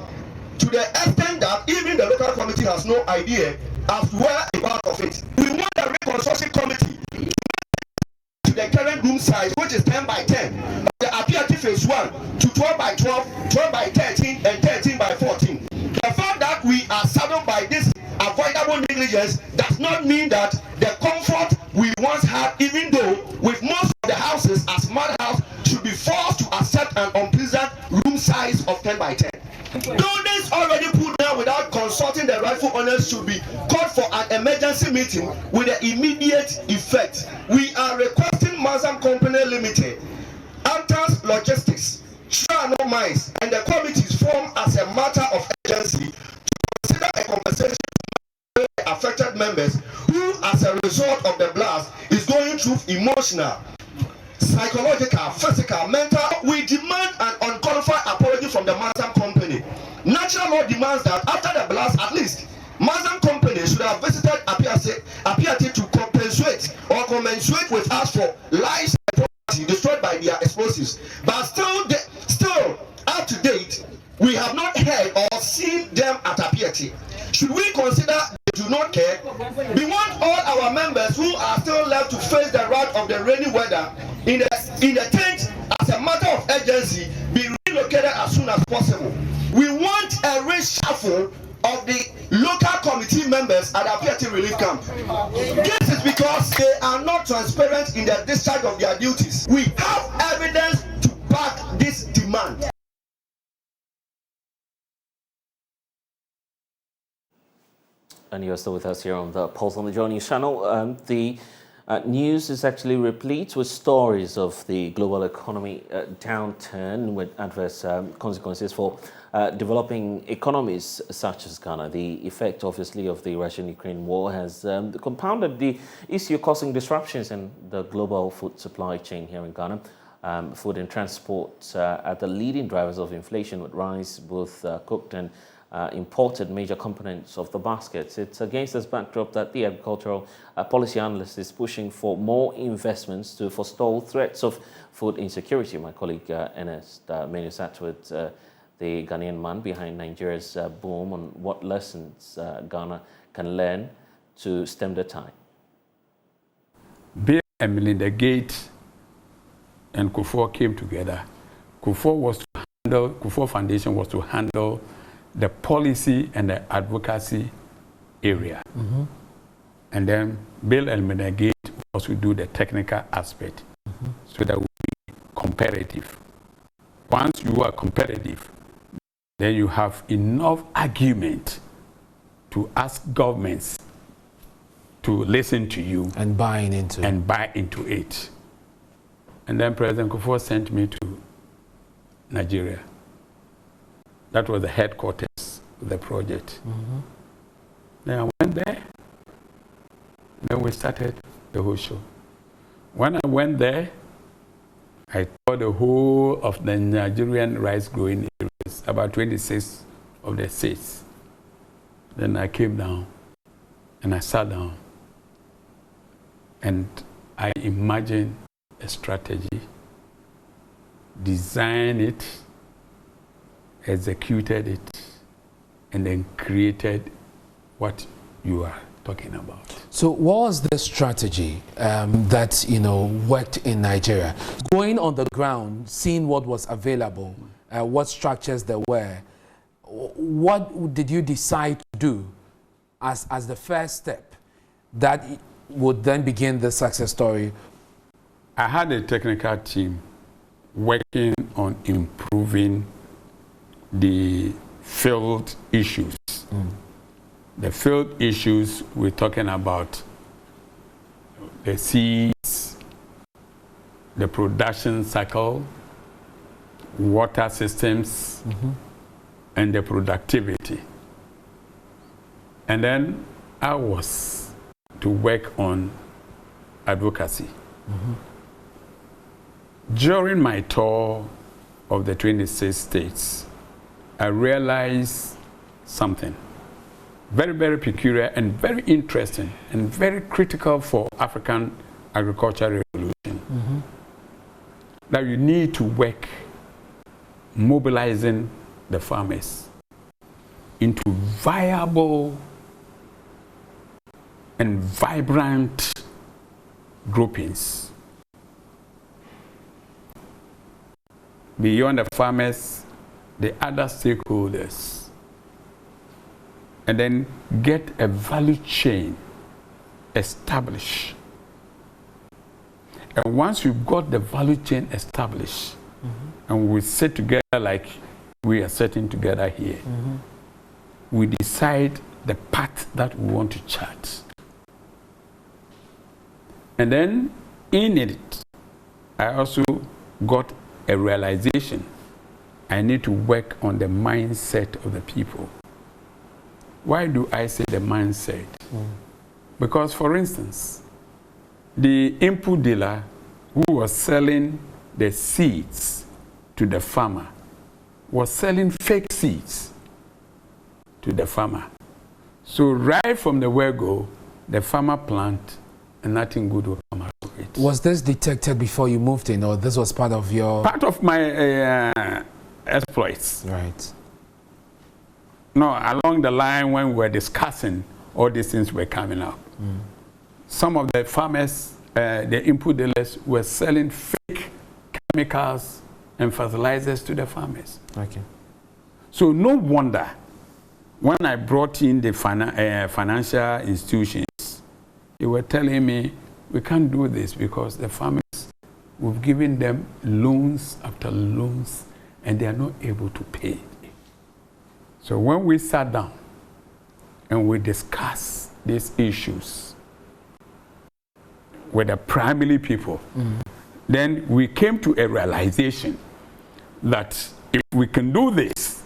K: To the extent that even the local committee has no idea as to where a part of it. We want a reconstruction committee to the current room size, which is 10 by 10. The Apiati phase 1 to 12 by 12, 12 by 13, and 13 by 14. The fact that we are saddled by this avoidable negligence does not mean that the comfort we once had, even though with most of the houses as mad house, should be forced to accept an unpleasant room size of 10 by 10. Buildings already put down without consulting the rightful owners should be called for an emergency meeting with the immediate effect. We are requesting Mazam Company Limited, Antas Logistics, Shrano Mines, and the committees formed as a matter of urgency to consider a compensation for affected members who, as a result of the blast, is going through emotional, psychological, physical, mental. We demand an unqualified apology from the Mazam Company. Natural law demands that after the blast, at least Mazam Company should have visited Apiati to compensate or commensurate with us for lives and property destroyed by their explosives. But still, up to date, we have not heard or seen them at Apiati. Should we consider they do not care? We want all our members who are still left to face the wrath of the rainy weather in the tent as a matter of urgency be relocated as soon as possible. We want a reshuffle of the local committee members at Apiati Relief Camp. This is because they are not transparent in the discharge of their duties. We have evidence to back this demand.
A: And you're still with us here on the Pulse on the JoyNews channel. The news is actually replete with stories of the global economy downturn with adverse consequences for developing economies such as Ghana. The effect, obviously, of the Russian-Ukraine war has compounded the issue, causing disruptions in the global food supply chain here in Ghana. Food and transport are the leading drivers of inflation, with rice, both cooked and imported, major components of the basket. It's against this backdrop that the agricultural policy analyst is pushing for more investments to forestall threats of food insecurity. My colleague Ernest Menu sat with the Ghanaian man behind Nigeria's boom on what lessons Ghana can learn to stem the tide.
L: Bill and Melinda Gates and Kufuor came together. Kufuor Foundation was to handle the policy and the advocacy area. Mm-hmm. And then Bill and Melinda Gates was to do the technical aspect, mm-hmm, so that we be competitive. Once you are competitive, then you have enough argument to ask governments to listen to you
E: and buy into
L: it. And then President Kufuor sent me to Nigeria. That was the headquarters of the project. Mm-hmm. Then I went there. Then we started the whole show. When I went there, I saw the whole of the Nigerian rice growing areas, about 26 of the states. Then I came down and I sat down and I imagined a strategy, designed it, executed it, and then created what you are talking about.
E: So what was the strategy that worked in Nigeria? Going on the ground, seeing what was available, what structures there were, what did you decide to do as the first step that would then begin the success story?
L: I had a technical team working on improving the field issues. Mm. The field issues, we're talking about the seeds, the production cycle, water systems, mm-hmm, and the productivity. And then I was to work on advocacy. Mm-hmm. During my tour of the 26 states, I realized something very, very peculiar and very interesting and very critical for African agricultural revolution. Mm-hmm. That you need to work mobilizing the farmers into viable and vibrant groupings. Beyond the farmers, the other stakeholders, and then get a value chain established. And once you've got the value chain established, and we sit together like we are sitting together here, we decide the path that we want to chart. And then in it, I also got a realization. I need to work on the mindset of the people. Why do I say the mindset? Because, for instance, the input dealer who was selling the seeds to the farmer was selling fake seeds to the farmer. So right from the word-go, the farmer plant and nothing good will come out of it.
E: Was this detected before you moved in, or this was part of your...
L: Part of my exploits.
E: Right.
L: No, along the line when we were discussing, all these things were coming up. Some of the farmers, the input dealers, were selling fake chemicals and fertilizers to the farmers.
E: Okay.
L: So no wonder when I brought in the financial institutions, they were telling me, we can't do this because the farmers, we've given them loans after loans and they are not able to pay. So when we sat down and we discussed these issues with the primary people, then we came to a realization that if we can do this,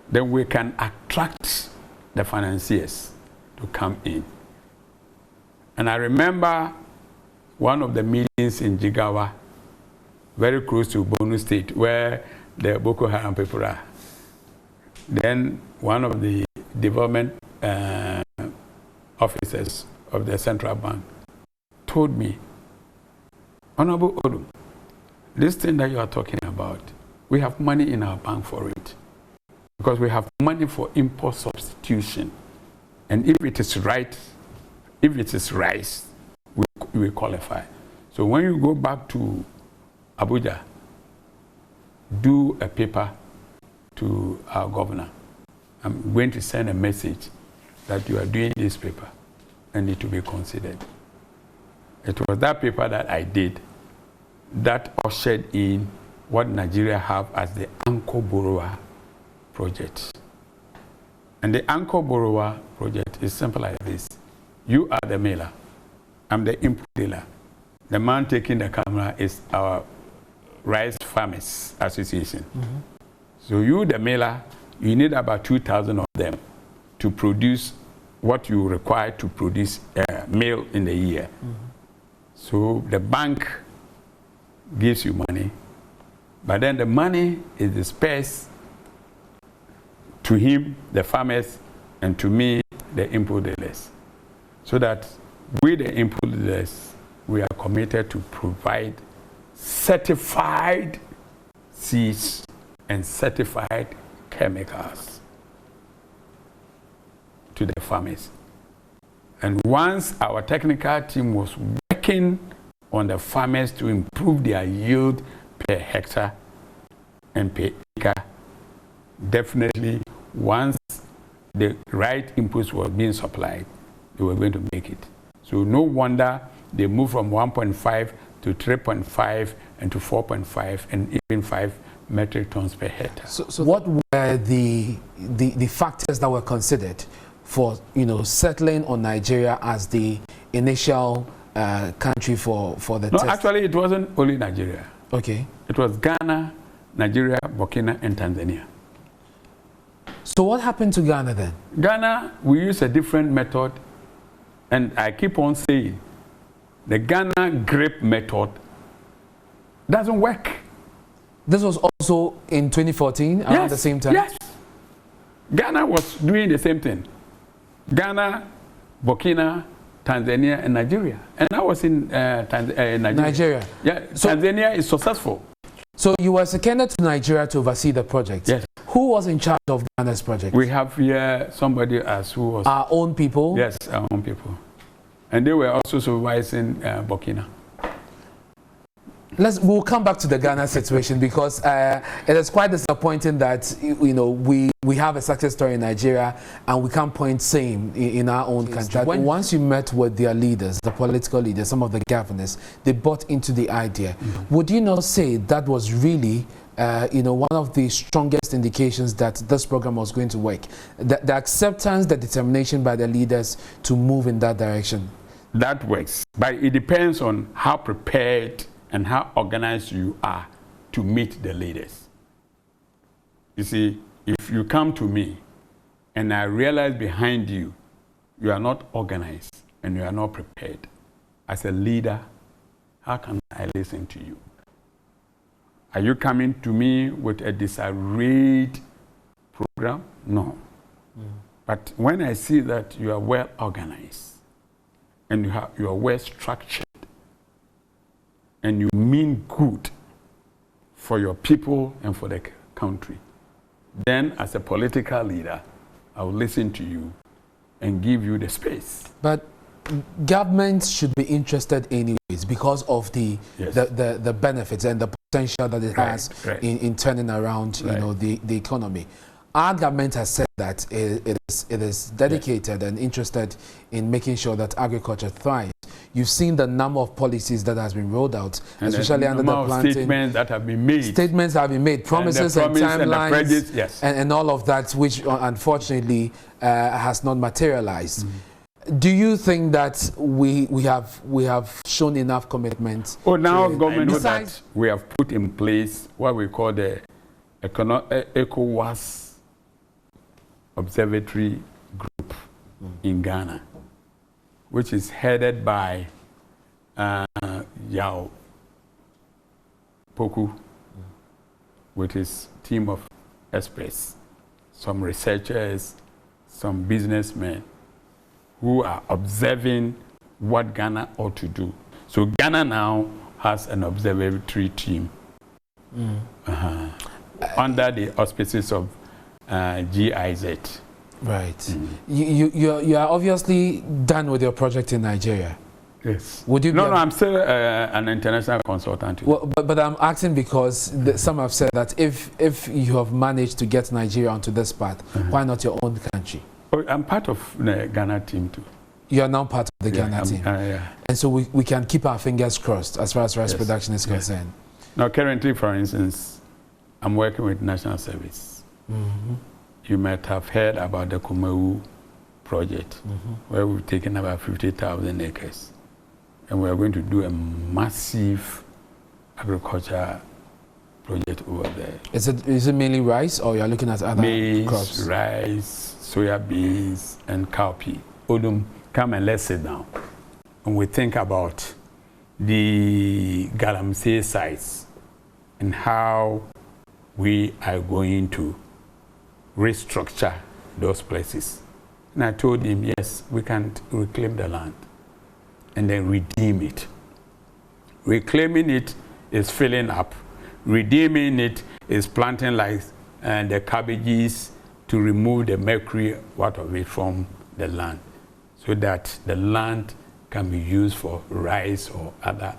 L: then we can attract the financiers to come in. And I remember one of the meetings in Jigawa, very close to Borno State, where the Boko Haram people are. Then one of the development officers of the central bank told me, Honorable Odum, this thing that you are talking about, we have money in our bank for it. Because we have money for import substitution. And if it is right, if it is rice, we qualify. So when you go back to Abuja, do a paper to our governor. I'm going to send a message that you are doing this paper and need to be considered. It was that paper that I did that ushered in what Nigeria have as the anchor borrower project. And the anchor borrower project is simple like this. You are the mailer. I'm the input dealer. The man taking the camera is our Rice Farmers Association. So you, the mailer, you need about 2,000 of them to produce what you require to produce mail in a year. So the bank gives you money, but then the money is dispersed to him, the farmers, and to me, the input dealers. So that we, the input dealers, we are committed to provide certified seeds and certified chemicals to the farmers. And once our technical team was working on the farmers to improve their yield per hectare and per acre, definitely once the right inputs were being supplied, they were going to make it. So no wonder they moved from 1.5 to 3.5 and to 4.5 and even 5 metric tons per hectare.
E: So what were the factors that were considered for settling on Nigeria as the initial country for the test?
L: No, actually it wasn't only Nigeria.
E: Okay.
L: It was Ghana, Nigeria, Burkina, and Tanzania.
E: So what happened to Ghana then?
L: Ghana, we use a different method, and I keep on saying, the Ghana grape method doesn't work.
E: This was also in 2014, around the same time?
L: Yes. Ghana was doing the same thing. Ghana, Burkina, Tanzania, and Nigeria. And I was in Nigeria.
E: Nigeria.
L: Yeah, so Tanzania is successful.
E: So you were seconded to Nigeria to oversee the project?
L: Yes.
E: Who was in charge of Ghana's project?
L: We have here somebody as who was...
E: Our own people?
L: Yes, our own people. And they were also supervising Burkina.
E: We'll come back to the Ghana situation because it is quite disappointing that we have a success story in Nigeria and we can't point same in our own country. Once you met with their leaders, the political leaders, some of the governors, they bought into the idea. Would you not say that was really one of the strongest indications that this program was going to work? The acceptance, the determination by the leaders to move in that direction.
L: That works, but it depends on how prepared and how organized you are to meet the leaders. You see, if you come to me and I realize behind you, you are not organized and you are not prepared, as a leader, how can I listen to you? Are you coming to me with a disarrayed program? No. But when I see that you are well organized and you are well structured, and you mean good for your people and for the country, then as a political leader, I will listen to you and give you the space.
E: But governments should be interested anyways because of the benefits and the potential that it has in turning around the economy. Our government has said that it is dedicated and interested in making sure that agriculture thrives. You've seen the number of policies that has been rolled out, and especially under the planting.
L: Statements that have been made.
E: Statements have been made, promises and timelines, and all of that, which unfortunately has not materialized. Do you think that we have shown enough commitment?
L: Oh, now government knows that we have put in place what we call the ECOWAS Observatory Group in Ghana, which is headed by Yao Poku with his team of experts, some researchers, some businessmen who are observing what Ghana ought to do. So Ghana now has an observatory team under the auspices of GIZ.
E: Right. You are obviously done with your project in Nigeria.
L: Yes.
E: Would you?
L: No, I'm still an international consultant.
E: Well, but I'm asking because some have said that if you have managed to get Nigeria onto this path, why not your own country?
L: Oh, I'm part of the Ghana team too.
E: You are now part of the Ghana team. And so we can keep our fingers crossed as far as rice production is concerned.
L: Now, currently, for instance, I'm working with National Service. You might have heard about the Kumeu project, where we've taken about 50,000 acres. And we're going to do a massive agriculture project over there.
E: Is it mainly rice, or you're looking at other crops?
L: Rice, soya beans, and cowpea. Odum, come and let's sit down. And we think about the Galamsey sites and how we are going to restructure those places. And I told him, yes, we can reclaim the land and then redeem it. Reclaiming it is filling up. Redeeming it is planting like the cabbages to remove the mercury out of it from the land, so that the land can be used for rice or other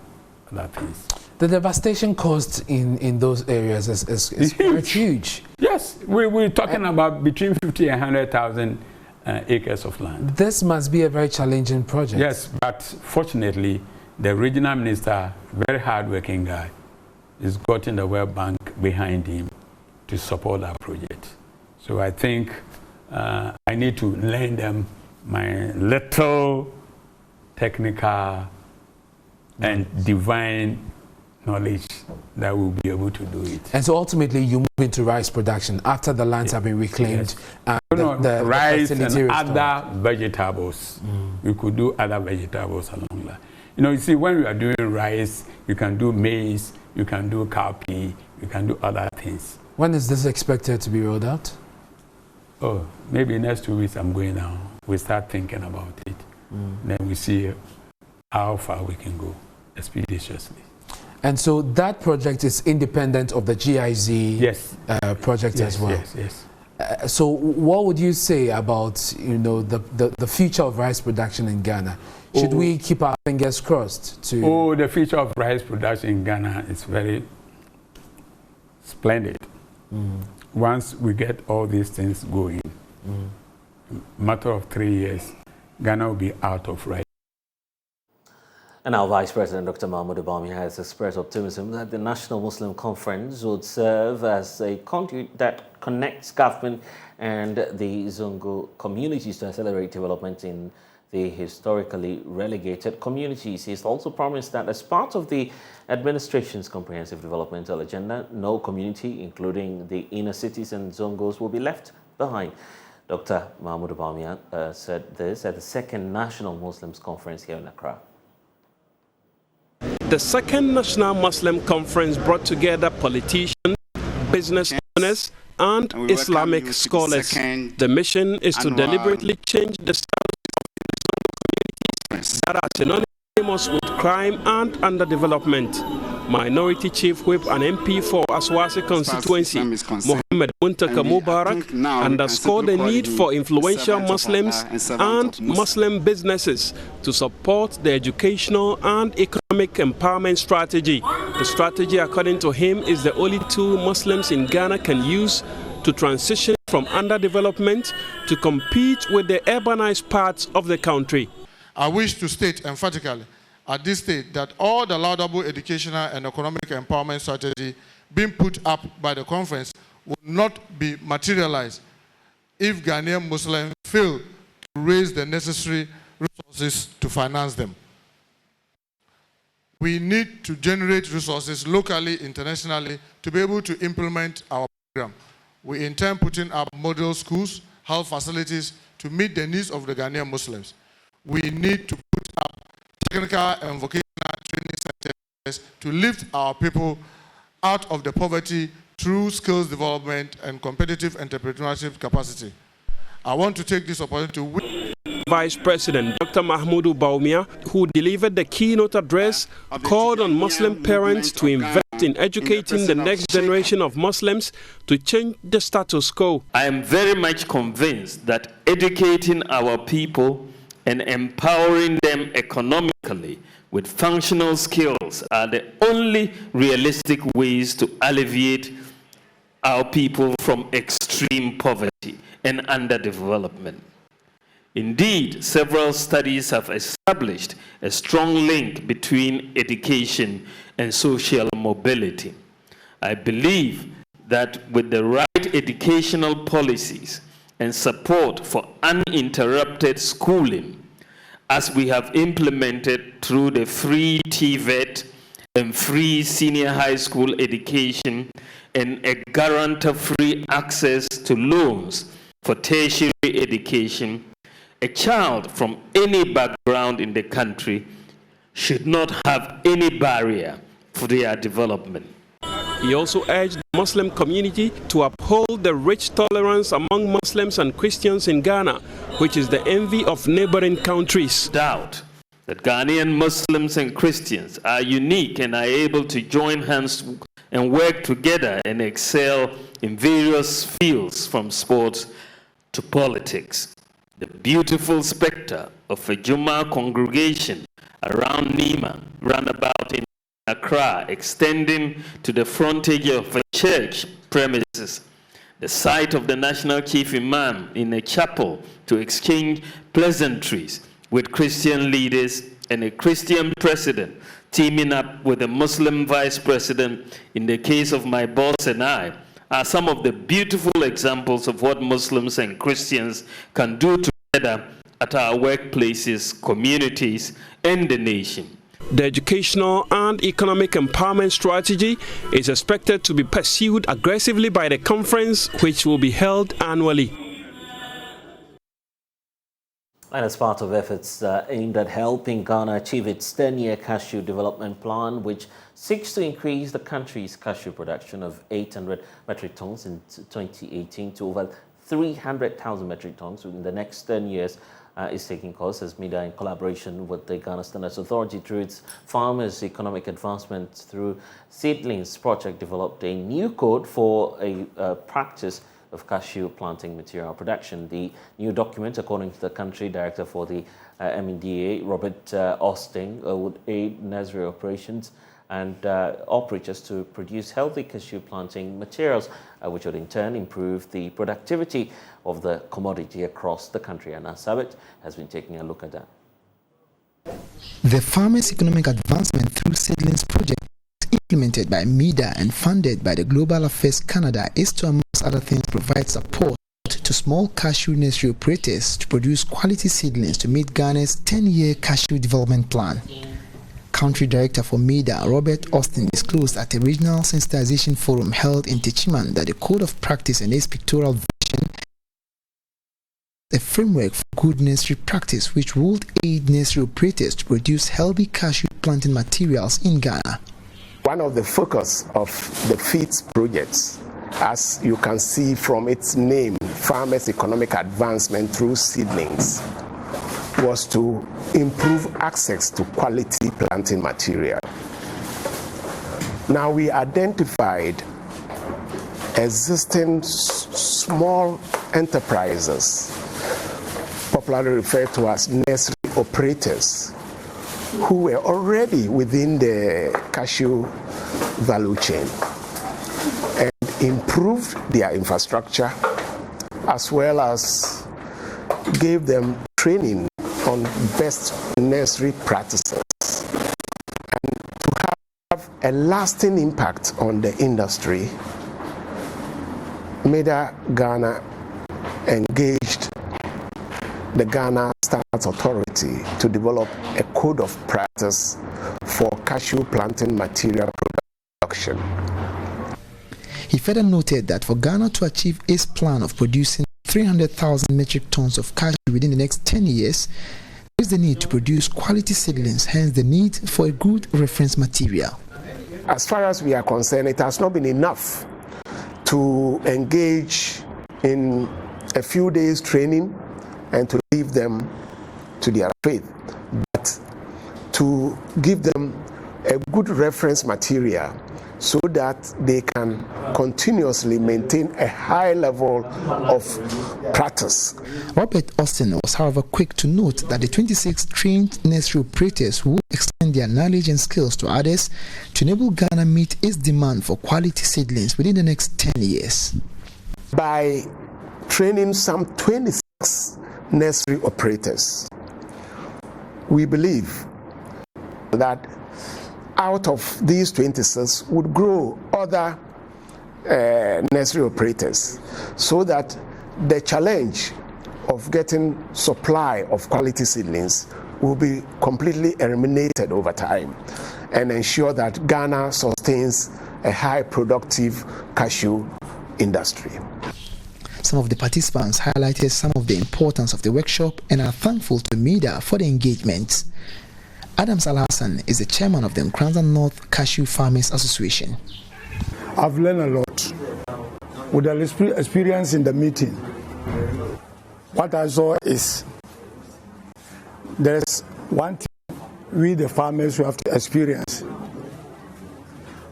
L: things.
E: The devastation caused in those areas is quite huge.
L: Yes, we're talking about between 50 and 100,000 acres of land.
E: This must be a very challenging project.
L: Yes, but fortunately, the regional minister, very hard-working guy, is gotten the World Bank behind him to support our project. So I think I need to lend them my little technical and divine knowledge that will be able to do it.
E: And so ultimately you move into rice production after the lands have been reclaimed.
L: The rice and other vegetables. You could do other vegetables along that. You see, when we are doing rice, you can do maize, you can do cowpea, you can do other things.
E: When is this expected to be rolled out?
L: Oh, maybe next 2 weeks I'm going now. We start thinking about it. Then we see how far we can go expeditiously.
E: And so that project is independent of the GIZ project as well?
L: Yes.
E: So what would you say about the future of rice production in Ghana? Should we keep our fingers crossed to...
L: The future of rice production in Ghana is very splendid. Once we get all these things going, matter of 3 years, Ghana will be out of rice.
A: And our Vice President, Dr. Mahmoud Bawumia, has expressed optimism that the National Muslim Conference would serve as a conduit that connects government and the Zongo communities to accelerate development in the historically relegated communities. He has also promised that as part of the administration's comprehensive developmental agenda, no community, including the inner cities and Zongos, will be left behind. Dr. Mahmoud Bawumia said this at the second National Muslims Conference here in Accra.
M: The second National Muslim Conference brought together politicians, business owners, and Islamic scholars. The mission is to deliberately change the status of communities that are synonymous with crime and underdevelopment. Minority Chief Whip and MP for Aswasi constituency, Mohammed Muntaka Mubarak, underscored the need for influential Muslims and Muslim businesses to support the educational and economic empowerment strategy. The strategy, according to him, is the only tool Muslims in Ghana can use to transition from underdevelopment to compete with the urbanized parts of the country.
N: I wish to state emphatically at this stage that all the laudable educational and economic empowerment strategy being put up by the conference will not be materialized if Ghanaian Muslims fail to raise the necessary resources to finance them. We need to generate resources locally, internationally, to be able to implement our program. We intend putting up model schools, health facilities to meet the needs of the Ghanaian Muslims. We need to put up technical and vocational training centers to lift our people out of the poverty through skills development and competitive entrepreneurship capacity. I want to take this opportunity to
M: Vice President Dr. Mahmoud Bawumia, who delivered the keynote address, called on Muslim parents to invest in educating the next generation of Muslims to change the status quo.
O: I am very much convinced that educating our people and empowering them economically with functional skills are the only realistic ways to alleviate our people from extreme poverty and underdevelopment. Indeed, several studies have established a strong link between education and social mobility. I believe that with the right educational policies and support for uninterrupted schooling, as we have implemented through the free TVET and free senior high school education and a guarantor-free access to loans for tertiary education, a child from any background in the country should not have any barrier for their development.
M: He also urged the Muslim community to uphold the rich tolerance among Muslims and Christians in Ghana, which is the envy of neighboring countries.
O: Doubt that Ghanaian Muslims and Christians are unique and are able to join hands and work together and excel in various fields from sports to politics. The beautiful spectre of a Jummah congregation around Nima, roundabout in Accra, extending to the frontage of a church premises, the site of the national chief imam in a chapel to exchange pleasantries with Christian leaders, and a Christian president teaming up with a Muslim vice president in the case of my boss and I, are some of the beautiful examples of what Muslims and Christians can do together at our workplaces, communities, and the nation.
M: The educational and economic empowerment strategy is expected to be pursued aggressively by the conference, which will be held annually.
A: And as part of efforts aimed at helping Ghana achieve its 10-year cashew development plan, which seeks to increase the country's cashew production of 800 metric tons in 2018 to over 300,000 metric tons in the next 10 years, is taking course as media in collaboration with the Ghana Standards Authority through its Farmers Economic Advancement through Seedlings project developed a new code for a practice of cashew planting material production. The new document, according to the country director for the MEDA, Robert Austin, would aid nursery operations and operators to produce healthy cashew planting materials, which would in turn improve the productivity of the commodity across the country. And Sabit has been taking a look at that.
P: The Farmers' Economic Advancement Through Seedlings project, implemented by MEDA and funded by the Global Affairs Canada, is to, amongst other things, provide support to small cashew nursery operators to produce quality seedlings to meet Ghana's 10-year cashew development plan. Country Director for MEDA, Robert Austin, disclosed at a regional sensitization forum held in Techiman that the Code of Practice and its pictorial version is a framework for good nursery practice which would aid nursery operators to produce healthy cashew planting materials in Ghana.
Q: One of the focus of the FEEDS projects, as you can see from its name, Farmers' Economic Advancement Through Seedlings, was to improve access to quality planting material. Now we identified existing small enterprises, popularly referred to as nursery operators, who were already within the cashew value chain, and improved their infrastructure as well as gave them training on best nursery practices, and to have a lasting impact on the industry. MEDA Ghana engaged the Ghana Standards Authority to develop a code of practice for cashew planting material production.
P: He further noted that for Ghana to achieve its plan of producing 300,000 metric tons of cashew within the next 10 years, there is the need to produce quality seedlings, hence the need for a good reference material.
Q: As far as we are concerned, it has not been enough to engage in a few days training and to leave them to their faith, but to give them a good reference material so that they can continuously maintain a high level of practice.
P: Robert Austin was, however, quick to note that the 26 trained nursery operators will extend their knowledge and skills to others to enable Ghana meet its demand for quality seedlings within the next 10 years.
Q: By training some 26 nursery operators, we believe that out of these 26 would grow other nursery operators, so that the challenge of getting supply of quality seedlings will be completely eliminated over time and ensure that Ghana sustains a high productive cashew industry.
P: Some of the participants highlighted some of the importance of the workshop and are thankful to MEDA for the engagement. Adams Al-Hassan is the chairman of the Nkranza North Cashew Farmers Association.
R: I've learned a lot with the experience in the meeting. What I saw is there's one thing we the farmers will have to experience.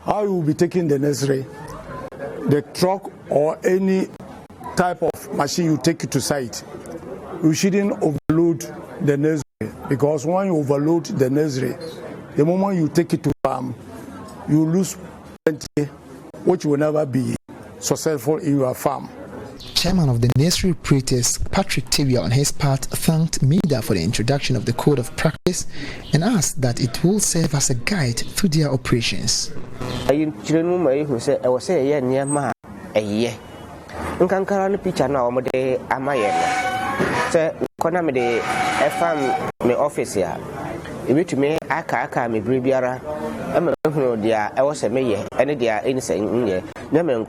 R: How you will be taking the nursery, the truck or any type of machine you take it to site. You shouldn't overload the nursery, because when you overload the nursery, the moment you take it to farm, you lose plenty, which will never be successful in your farm.
P: Chairman of the nursery operators, Patrick Tibia, on his part, thanked MEDA for the introduction of the Code of Practice and asked that it will serve as a guide through their operations.
S: Me office here. If to me, aka me bribiara, I'm a dia, I was a mayor, and they are insane, Nemen,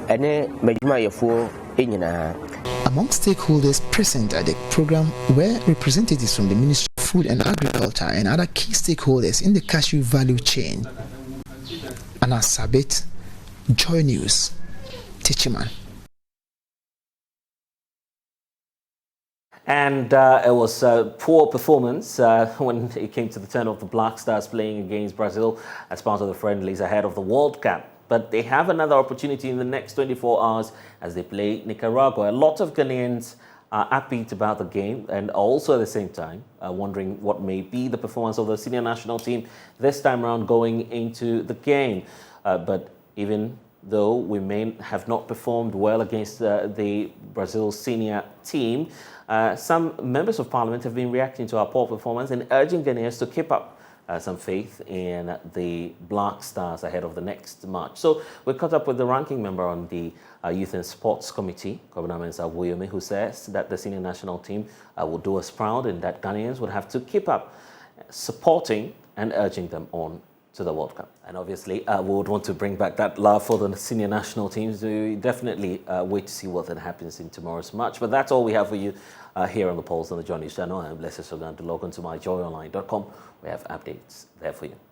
S: and Majuma Yafu in.
P: Among stakeholders present at the program were representatives from the Ministry of Food and Agriculture and other key stakeholders in the cashew value chain. Anna Sabit, JoyNews, Techiman.
A: And it was a poor performance when it came to the turn of the Black Stars playing against Brazil as part of the friendlies ahead of the World Cup. but they have another opportunity in the next 24 hours as they play Nicaragua. A lot of Ghanaians are upbeat about the game and also at the same time wondering what may be the performance of the senior national team this time around going into the game. But even though we may have not performed well against the Brazil senior team, some members of parliament have been reacting to our poor performance and urging Ghanaians to keep up some faith in the Black Stars ahead of the next match. So we caught up with the ranking member on the Youth and Sports Committee, Governor Mensah Woyomi, who says that the senior national team will do us proud and that Ghanaians would have to keep up supporting and urging them on to the World Cup. And obviously, we would want to bring back that love for the senior national teams. We definitely wait to see what then happens in tomorrow's match. But that's all we have for you here on the Pulse on the JoyNews channel. I'm Blessed Sogah. To log on to myjoyonline.com. We have updates there for you.